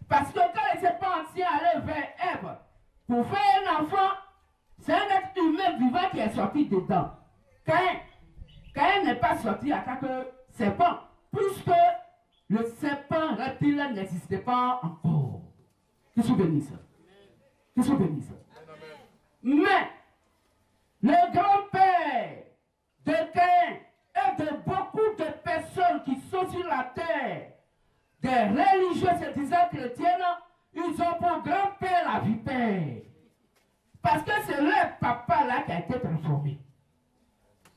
Parce que quand le serpent ancien allait vers Ève pour faire un enfant, c'est un être humain vivant qui est sorti dedans. Caïn n'est pas sorti en tant que serpent, puisque le serpent reptile n'existait pas encore. Que je bénisse. Que je bénisse. Mais le grand-père de Caïn et de beaucoup de personnes qui sont sur la terre, des religieux se disant chrétiennes, ils ont pour grand-père la vipère. Parce que c'est leur papa là qui a été transformé.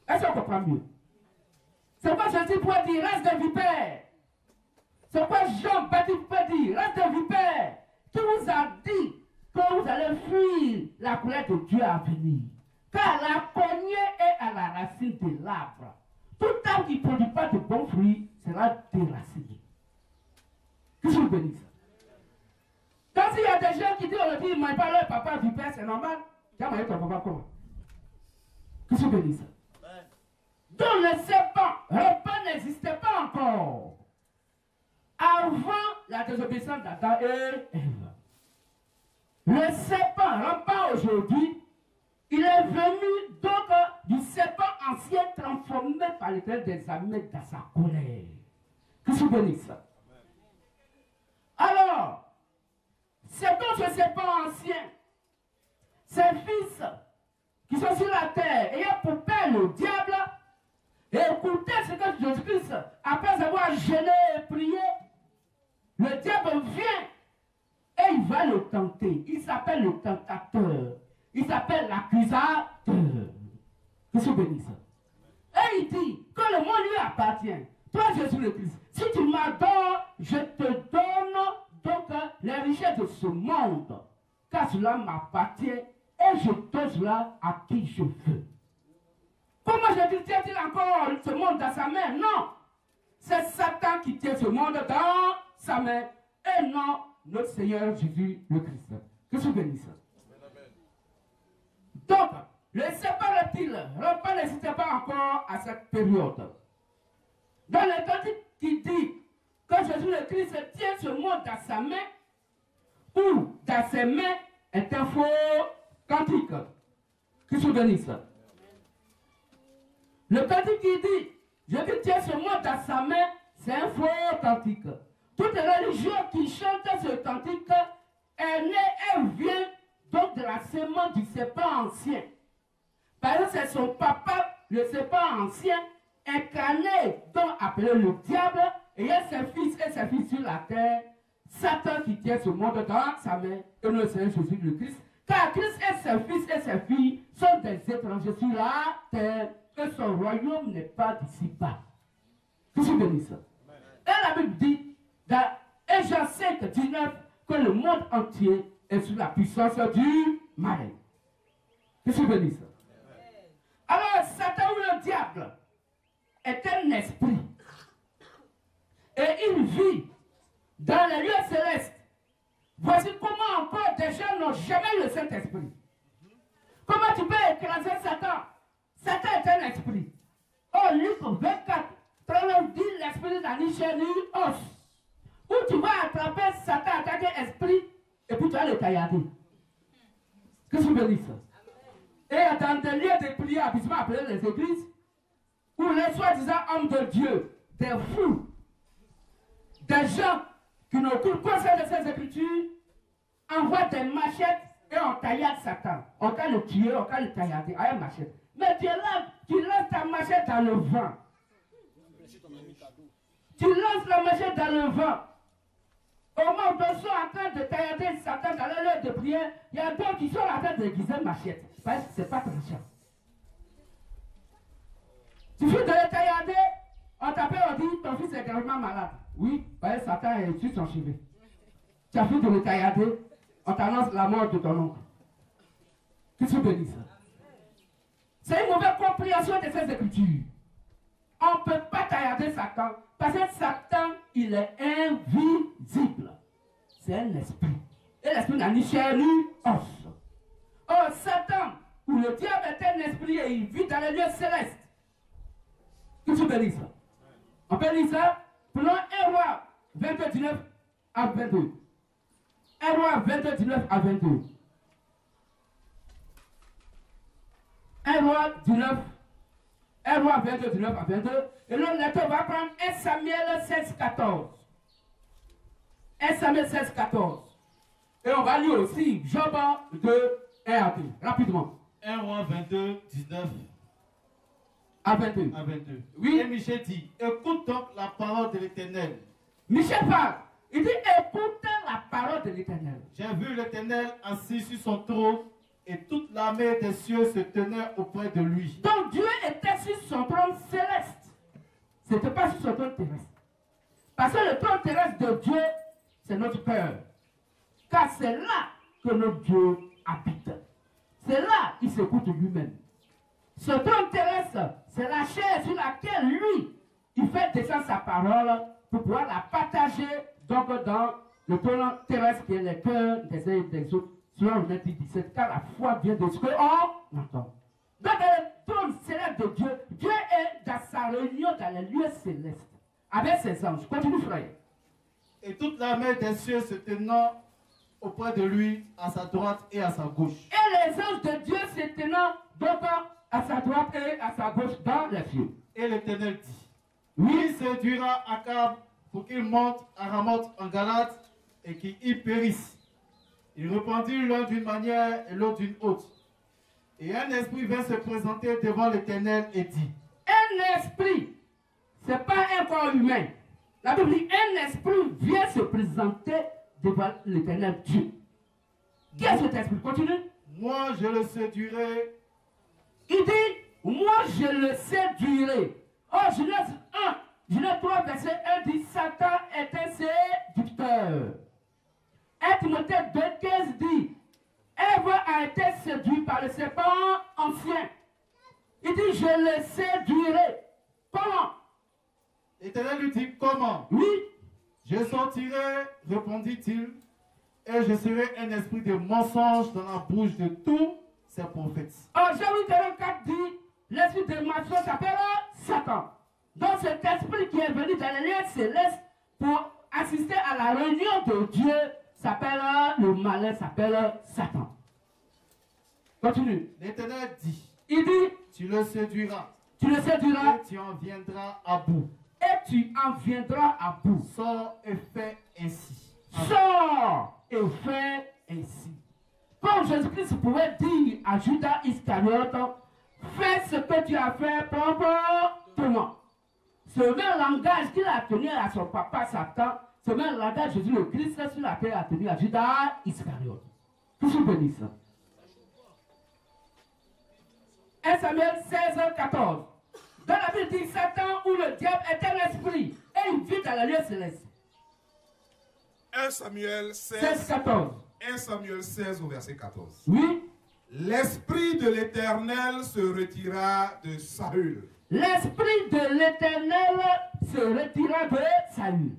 Est-ce qu'on comprend mieux? C'est quoi Jésus peut dire? Reste de vipère. C'est quoi Jean-Baptiste peut dire? Reste de vipère. Qui vous a dit que vous allez fuir la colère de Dieu à venir? Car la cognée est à la racine de l'arbre. Tout arbre qui ne produit pas de bons fruits sera déraciné. Que je vous bénisse. Donc s'il y a des gens qui disent aujourd'hui, ils ne mangent pas leur papa vipère, c'est normal. Tu as mangé ton papa comment? Que je bénisse. Donc le serpent, repas n'existait pas encore. Avant la désobéissance d'Adam et Ève. Le serpent rampant aujourd'hui, il est venu donc du serpent ancien transformé par l'Éternel des armées dans sa colère. Que je bénisse. Alors, c'est donc ce serpent ancien, ses fils qui sont sur la terre, ayant pour père le diable, et écoutez ce que Jésus-Christ, après avoir jeûné et prié, le diable vient et il va le tenter. Il s'appelle le tentateur. Il s'appelle l'accusateur. Que je bénisse. Et il dit que le monde lui appartient. Toi, Jésus le Christ, si tu m'adores, je te donne donc les richesses de ce monde. Car cela m'appartient et je donne cela à qui je veux. Comment Jésus tient-il encore ce monde dans sa main? Non. C'est Satan qui tient ce monde dans sa main. Et non notre Seigneur Jésus le Christ. Que ce bénisse. Donc, le séparatile, Repas n'existait pas encore à cette période. Dans le cantique qui dit que Jésus le Christ tient ce monde dans sa main, ou dans ses mains, est un faux cantique. Que se bénisse. Le cantique qui dit Jésus tient ce monde dans sa main, c'est un faux cantique. Toute religion qui chante ce cantique est née, elle vient donc de la sémence du serpent ancien. Parce que c'est son papa, le serpent ancien, incarné, donc appelé le diable, et il y a ses fils et ses filles sur la terre. Satan qui tient ce monde dans sa main, et le Seigneur Jésus le Christ. Car Christ et ses fils et ses filles sont des étrangers sur la terre, et son royaume n'est pas d'ici-bas. Que je bénisse. Et la Bible dit, dans Jean 5, 19, que le monde entier est sous la puissance du mal. Que je bénisse. Alors, Satan ou le diable est un esprit. Et il vit dans les lieux célestes. Voici comment encore des gens n'ont jamais eu le Saint-Esprit. Comment tu peux écraser Satan? Satan est un esprit. Oh, Luc 24, 39 dit l'esprit n'a ni chair ni os. Où tu vas attraper Satan en tant qu'esprit et puis tu vas le taillarder. Que je bénisse. Et dans des lieux de prière habituellement appelés les églises, où les soi-disant hommes de Dieu, des fous, des gens qui n'ont aucun conseil de ces écritures, envoient des machettes et on taillade Satan. On va le tuer, on va le taillarder avec machette. Mais tu lances ta machette dans le vent. Tu lances la machette dans le vent. Au moment où ils sont en train de taillarder Satan dans le lieu de prière, il y a d'autres qui sont en train de déguiser machette. Parce que ce n'est pas tranchant. Tu finis de le taillarder, on t'appelle, on dit ton fils est gravement malade. Oui, parce que Satan est sur son chevet. Tu as fini de le taillarder, on t'annonce la mort de ton oncle. Qu'est-ce que tu bénis ça? C'est une mauvaise compréhension de ces écritures. On ne peut pas taillarder Satan, parce que Satan, il est invisible. C'est un esprit. Et l'esprit n'a ni chair ni os. Oh, Satan, ou le diable est un esprit et il vit dans les lieux célestes. Qu'est-ce que tu bénis ça? On peut lire ça? Prenons 1 roi 22, 19 à 22. 1 roi 22, 19 à 22. 1 roi 22, 19 à 22. Et le lecteur va prendre 1 Samuel 16, 14. 1 Samuel 16, 14. Et on va lire aussi Job 2, 1 à 2. Rapidement. 1 roi 22, 19 à 22. à 22. Oui. Et Michel dit, écoute donc la parole de l'Éternel. Michel parle. Il dit, écoutez la parole de l'Éternel. J'ai vu l'Éternel assis sur son trône et toute l'armée des cieux se tenait auprès de lui. Donc Dieu était sur son trône céleste. Ce n'était pas sur son trône terrestre. Parce que le trône terrestre de Dieu, c'est notre cœur. Car c'est là que notre Dieu habite. C'est là qu'il s'écoute lui-même. Ce trône terrestre, c'est la chair sur laquelle lui, il fait descendre sa parole pour pouvoir la partager donc dans le trône terrestre qui est le cœur des uns et des autres. Selon Genèse 17, car la foi vient de ce qu'on entend. Donc dans le trône céleste de Dieu, Dieu est dans sa réunion dans les lieux célestes avec ses anges. Continue frère. Et toute l'armée des cieux se tenant auprès de lui, à sa droite et à sa gauche. Et les anges de Dieu se tenant donc à sa droite et à sa gauche dans les cieux. Et l'Éternel dit, Oui, il séduira Akab pour qu'il monte à Ramoth en Galate et qu'il y périsse. Il répondit l'un d'une manière et l'autre d'une autre. Et un esprit vint se présenter devant l'Éternel et dit, un esprit, ce n'est pas un corps humain. La Bible dit, un esprit vient se présenter devant l'Éternel Dieu. Qui est cet esprit? Continue. moi je le séduirai. Il dit, moi je le séduirai. Oh, Genèse 1, Genèse 3, verset 1 dit, Satan est un séducteur. 1 Timothée 2, 15 dit, Ève a été séduite par le serpent ancien. Il dit, je le séduirai. Comment? L'Éternel lui dit, comment? Oui. Je sortirai, répondit-il, et je serai un esprit de mensonge dans la bouche de tous ces prophètes. En Jérémie 44 dit, l'esprit de mensonge s'appelle Satan. Donc cet esprit qui est venu dans les lieux célestes pour assister à la réunion de Dieu s'appelle le malin, s'appelle Satan. Continue. L'Éternel dit, Il dit, tu le séduiras, tu le séduiras et tu en viendras à bout. et tu en viendras à bout. Sors et fais ainsi. Sors et fais ainsi. Comme Jésus-Christ pouvait dire à Judas Iscariote, fais ce que tu as fait proprement. Ce même langage qu'il a tenu à son papa Satan, ce même langage Jésus le Christ sur la terre a tenu à Judas Iscariote. Que je bénisse. 1 Samuel 16, 14. Dans la Bible dit Satan ou le diable est un esprit et il vit dans la lieu céleste. 1 Samuel 16, 14. 1 Samuel 16 au verset 14. Oui. L'esprit de l'Éternel se retira de Saül, L'esprit de l'Éternel se retira de Saül,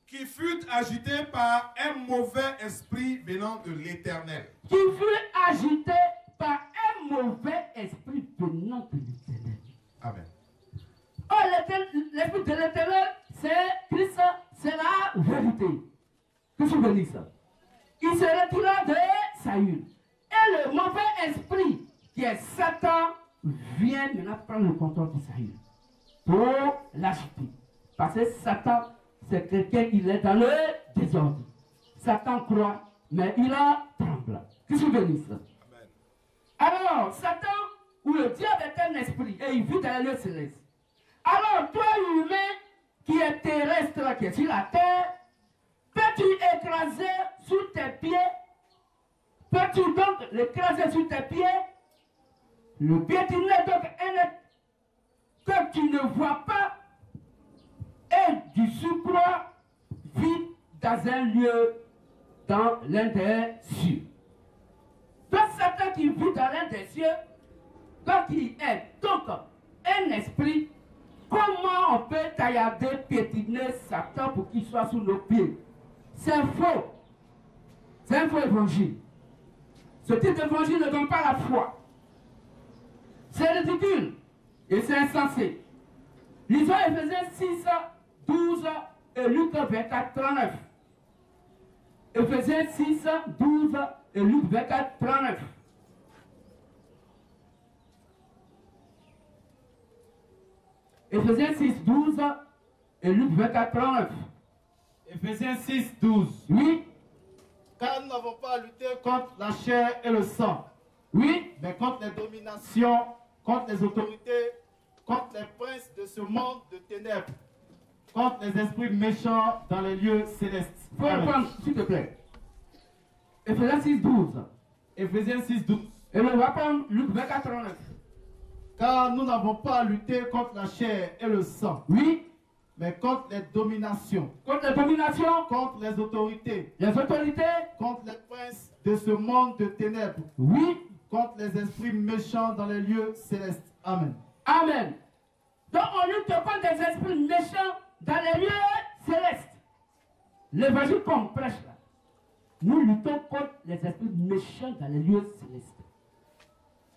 qui fut agité par un mauvais esprit venant de l'Éternel. qui fut agité par un mauvais esprit venant de l'Éternel. Amen. Oh, l'esprit de l'Éternel, c'est Christ, c'est la vérité. Que je bénisse. Il se retira de Saül. Et le mauvais esprit, qui est Satan, vient maintenant prendre le contrôle de Saül pour l'agiter. Parce que Satan, c'est quelqu'un qui est dans le désordre. Satan croit, mais il a tremble. Que je bénisse. Amen. Alors, Satan, ou le diable est un esprit, et il vit dans les lieux célestes. Alors, toi, humain, qui est terrestre, qui est sur la terre, peux-tu écraser sous tes pieds? Peux-tu donc l'écraser sous tes pieds? Le piétiner donc un être que tu ne vois pas et du surcroît vit dans un lieu dans l'un des cieux. Donc Satan qui vit dans l'un des cieux, donc il est donc un esprit, comment on peut taillarder, piétiner Satan pour qu'il soit sous nos pieds? C'est faux. C'est un faux évangile. Ce type d'évangile ne donne pas la foi. C'est ridicule et c'est insensé. Lisons Éphésiens 6, 12 et Luc 24, 39. Éphésiens 6, 12 et Luc 24, 39. Éphésiens 6, 12 et Luc 24, 39. Éphésiens 6, 12. Oui, Car nous n'avons pas à lutter contre la chair et le sang, oui, mais contre les dominations, contre les autorités, contre les princes de ce monde de ténèbres, contre les esprits méchants dans les lieux célestes. faut Amen. reprendre, s'il te plaît. Éphésiens 6, 12. Éphésiens 6, 12. Et on va prendre Luc 24, 39. Car nous n'avons pas à lutter contre la chair et le sang, Oui, mais contre les dominations, contre les dominations, contre les autorités, les autorités, contre les princes de ce monde de ténèbres, oui, contre les esprits méchants dans les lieux célestes. Amen. amen. Donc on lutte contre des esprits méchants dans les lieux célestes. L'évangile qu'on prêche là, nous luttons contre les esprits méchants dans les lieux célestes.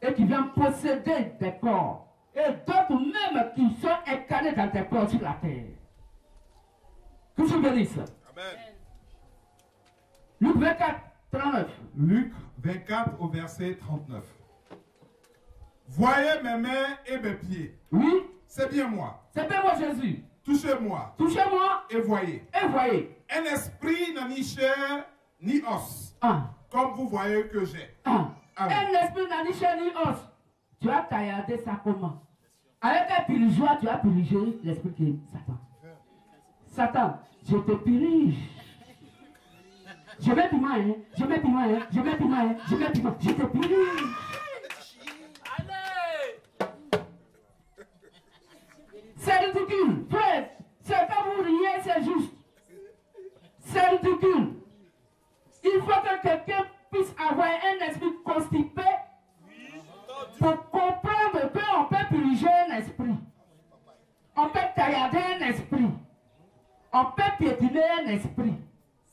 Et qui viennent posséder des corps. Et d'autres même qui sont incarnés dans des corps sur la terre. Que je bénisse. Amen. Luc 24, 39. Luc 24 au verset 39. Voyez mes mains et mes pieds. Oui, C'est bien moi. c'est bien moi Jésus. Touchez-moi Touchez-moi et voyez. et voyez. Un esprit n'a ni chair ni os, Ah, comme vous voyez que j'ai. ah. Amen. Un esprit n'a ni chair ni os. Tu as tailladé ça comment? Avec un pirigeois, tu as pirigé l'esprit qui est Satan. Satan, je te pirige. Je mets piment, hein. Je mets piment, hein. Je mets piment, hein. Je mets piment. Je te pirige. C'est ridicule. Frère, c'est pas vous riez, c'est juste. C'est ridicule. Il faut que quelqu'un puisse avoir un esprit constipé pour comprendre qu'on peut On peut taillarder un esprit. On peut piétiner un esprit.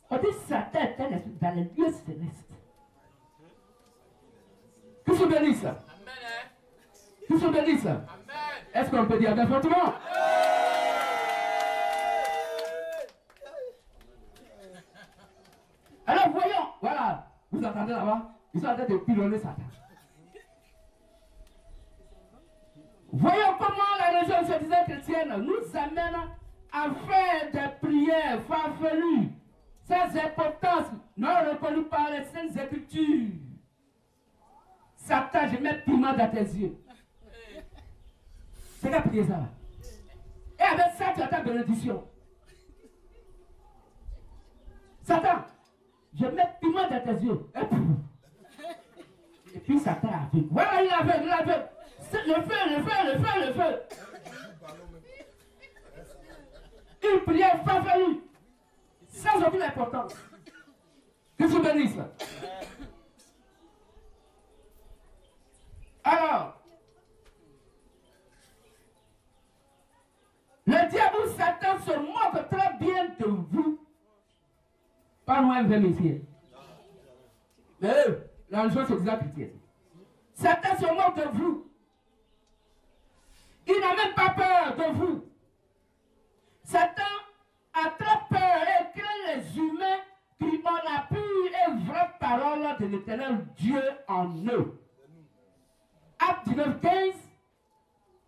On dit Satan est un esprit dans les lieux célestes. Que se bénisse. Que se bénisse. Est-ce qu'on peut dire bien fortement? Alors voyons, voilà, vous entendez là-bas, ils sont en train de pilonner Satan. Voyons comment la religion se disait chrétienne nous amène à faire des prières farfelues, sans importance, non reconnues par les saintes écritures. Satan, je mets piment dans tes yeux. C'est la prière ça. Et avec ça, tu as ta bénédiction. Satan, je mets piment dans tes yeux. Et puis Satan a vu. Voilà, il avait, il avait. Le feu, le feu, le feu, le feu. Une prière farfelue, sans aucune importance. Que tu bénisses. Alors, le diable Satan se moque très bien de vous. Pas loin vers messieurs. Mais la religion c'est déjà chrétienne. Satan se moque de vous. Il n'a même pas peur de vous. Satan a très peur et craint les humains qui ont la pure et vraie parole de l'éternel Dieu en eux. Acte 19, 15,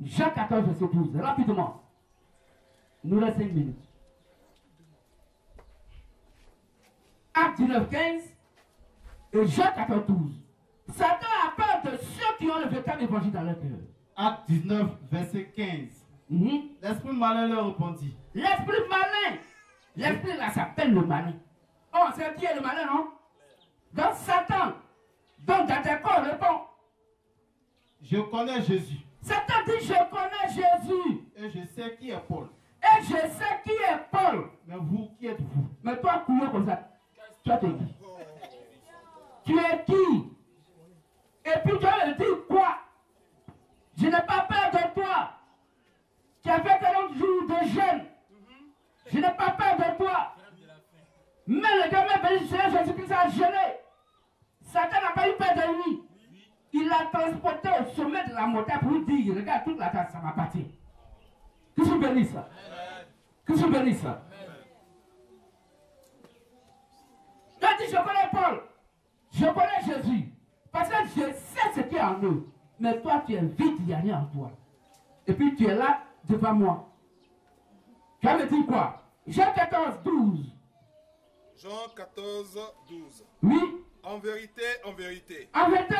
Jean 14, verset 12. Rapidement. Nous restons 5 minutes. Acte 19, 15 et Jean 14, 12. Satan a peur de ceux qui ont le véritable évangile dans leur cœur. Acte 19, verset 15. L'esprit malin leur répondit. L'esprit malin. L'esprit là s'appelle le malin. Oh, c'est qui est le malin, non? Donc Satan, donc dans tes corps, répond. Je connais Jésus. Satan dit, je connais Jésus. Et je sais qui est Paul. Et je sais qui est Paul. Mais vous, qui êtes-vous? Mais toi, couillon comme ça, toi, tu es qui? Tu es qui? Et puis tu vas me dire quoi? Je n'ai pas peur de toi. Tu as fait 40 jours de jeûne. Je n'ai pas peur de toi. Mais le gamin béni du Seigneur Jésus-Christ a jeûné. Satan n'a pas eu peur de lui. Il l'a transporté au sommet de la montagne pour lui dire, regarde, toute la terre, ça m'appartient. Que je bénisse. Que je bénisse. Tu as dit, je connais Paul. Je connais Jésus. Parce que je sais ce qui est en eux. Mais toi, tu es vite, il n'y a rien en toi. Et puis tu es là devant moi. Tu vas me dire quoi? Jean 14, 12. Jean 14, 12. Oui. En vérité, en vérité. En vérité,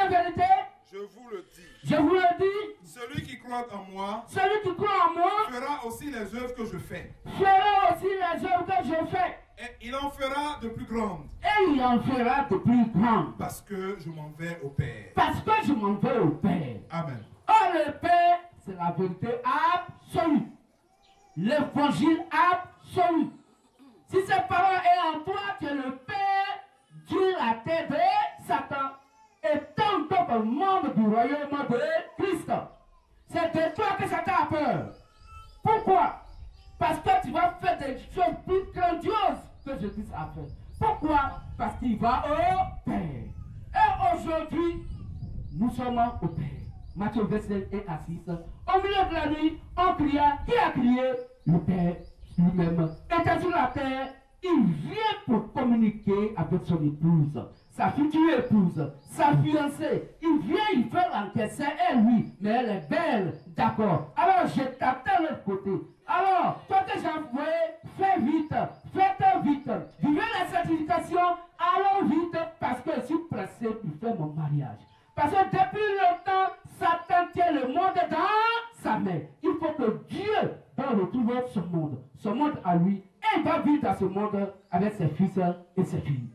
je vous le dis. Je vous le dis. Celui qui croit en moi. Celui qui croit en moi. Fera aussi les œuvres que je fais. Fera aussi les œuvres que je fais. Et il en fera de plus grandes. Et il en fera de plus grandes. Parce que je m'en vais au Père. Parce que je m'en vais au Père. Amen. Oh, le Père, c'est la vérité absolue. L'évangile absolu. Si cette parole est en toi, tu es le Père, Dieu la tête de Satan. Et tant d'autres membres du royaume de Christ. C'est de toi que Satan a peur. Pourquoi? Parce que tu vas faire des choses plus grandioses que Jésus a fait. Pourquoi? Parce qu'il va au Père. Et aujourd'hui, nous sommes au Père. Matthieu 27 et à 6. Au milieu de la nuit, on cria. Qui a crié? Le Père lui-même. Était sur la terre, il vient pour communiquer avec son épouse. Sa future épouse, sa fiancée. Il vient, il fait l'encaisser, et lui. Mais elle est belle, d'accord. Alors je t'attends de l'autre côté. Alors, toi que j'ai envoyé, fais vite, faites vite. Vivez la sanctification, allons vite, parce que je suis pressé pour faire mon mariage. Parce que depuis longtemps, Satan tient le monde dans sa main. Il faut que Dieu doit retrouver ce monde à lui, et il va vivre dans ce monde avec ses fils et ses filles.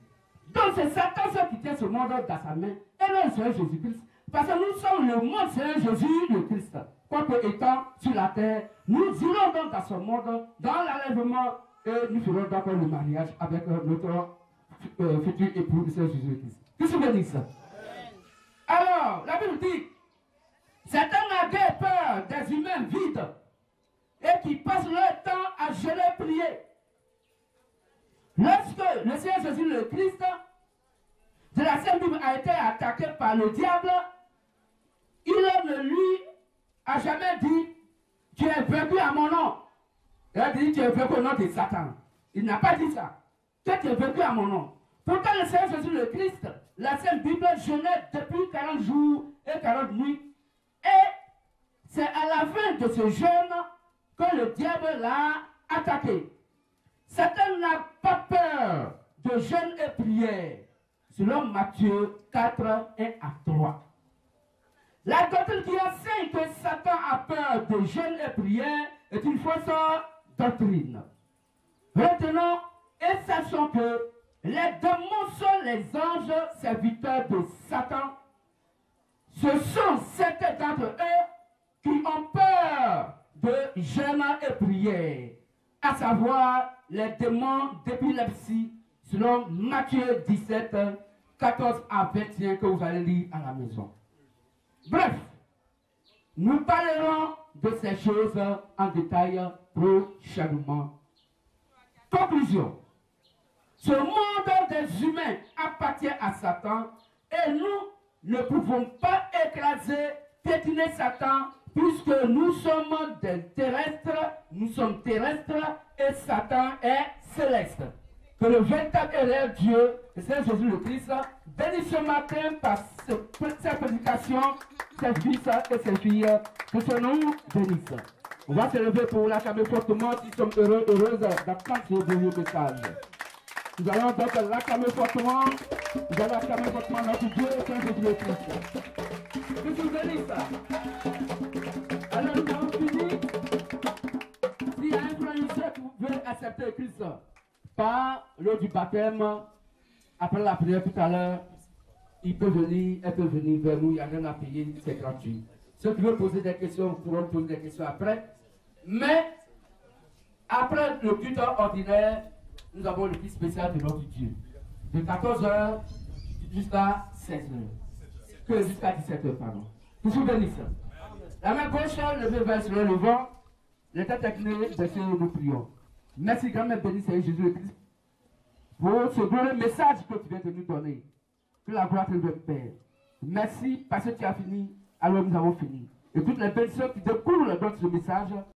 Donc c'est Satan qui tient ce monde dans sa main, et non le Seigneur Jésus-Christ. Parce que nous sommes le monde Seigneur Jésus, le Christ. Quoique étant sur la terre, nous irons donc dans ce monde, dans l'enlèvement, et nous ferons donc le mariage avec notre futur époux, le Seigneur Jésus-Christ. Qu'est-ce que vous dites? Alors, la Bible dit, Satan a peur des humains vides. et qui passent leur temps à jeûner et prier. Lorsque le Seigneur Jésus le Christ de la Sainte Bible a été attaqué par le diable, il ne lui a jamais dit « Tu es vaincu à mon nom ». Il a dit « Tu es vaincu au nom de Satan ». Il n'a pas dit ça. « Tu es vaincu à mon nom ». Pourtant, le Seigneur Jésus le Christ, la Sainte Bible jeûnait depuis 40 jours et 40 nuits. Et c'est à la fin de ce jeûne que le diable l'a attaqué. Satan n'a pas peur de jeûne et prière, selon Matthieu 4, 1 à 3. La doctrine qui enseigne que Satan a peur de jeûne et prière est une fausse doctrine. Retenons et sachons que les démons sont les anges serviteurs de Satan. Ce sont certains d'entre eux qui ont peur de jeûne et prière, à savoir les démons d'épilepsie, selon Matthieu 17, 14 à 21, que vous allez lire à la maison. Bref, nous parlerons de ces choses en détail prochainement. Conclusion. Ce monde des humains appartient à Satan et nous ne pouvons pas écraser, piétiner Satan puisque nous sommes des terrestres, nous sommes terrestres et Satan est céleste. Que le véritable et réel Dieu, le Seigneur Jésus le Christ, bénisse ce matin par cette prédication, ses fils et ses filles, que son nom bénisse. On va se lever pour l'acclamer fortement si nous sommes heureux, heureuses d'apprendre ce beau message. Nous allons donc l'acclamer fortement, nous allons acclamer fortement notre Dieu et Seigneur Jésus le Christ. Que Dieu bénisse. Alors nous avons fini. S'il y a un frère qui veut accepter Christ par l'eau du baptême, après la prière tout à l'heure, il peut venir, elle peut venir vers nous, il n'y a rien à payer, c'est gratuit. Ceux qui veulent poser des questions pourront poser des questions après. Mais, après le culte ordinaire, nous avons le culte spécial de notre Dieu. De 14h jusqu'à 16h. Jusqu'à 17h, pardon. Que je vous bénisse. La main gauche levée vers le vent, les têtes inclinées, baissées, nous prions. Merci, grand-mère bénie, Seigneur Jésus le Christ, pour ce glorieux message que tu viens de nous donner. Que la gloire te le Père. Merci parce que tu as fini, alors nous avons fini. Et toutes les bénédictions qui découlent dans ce message,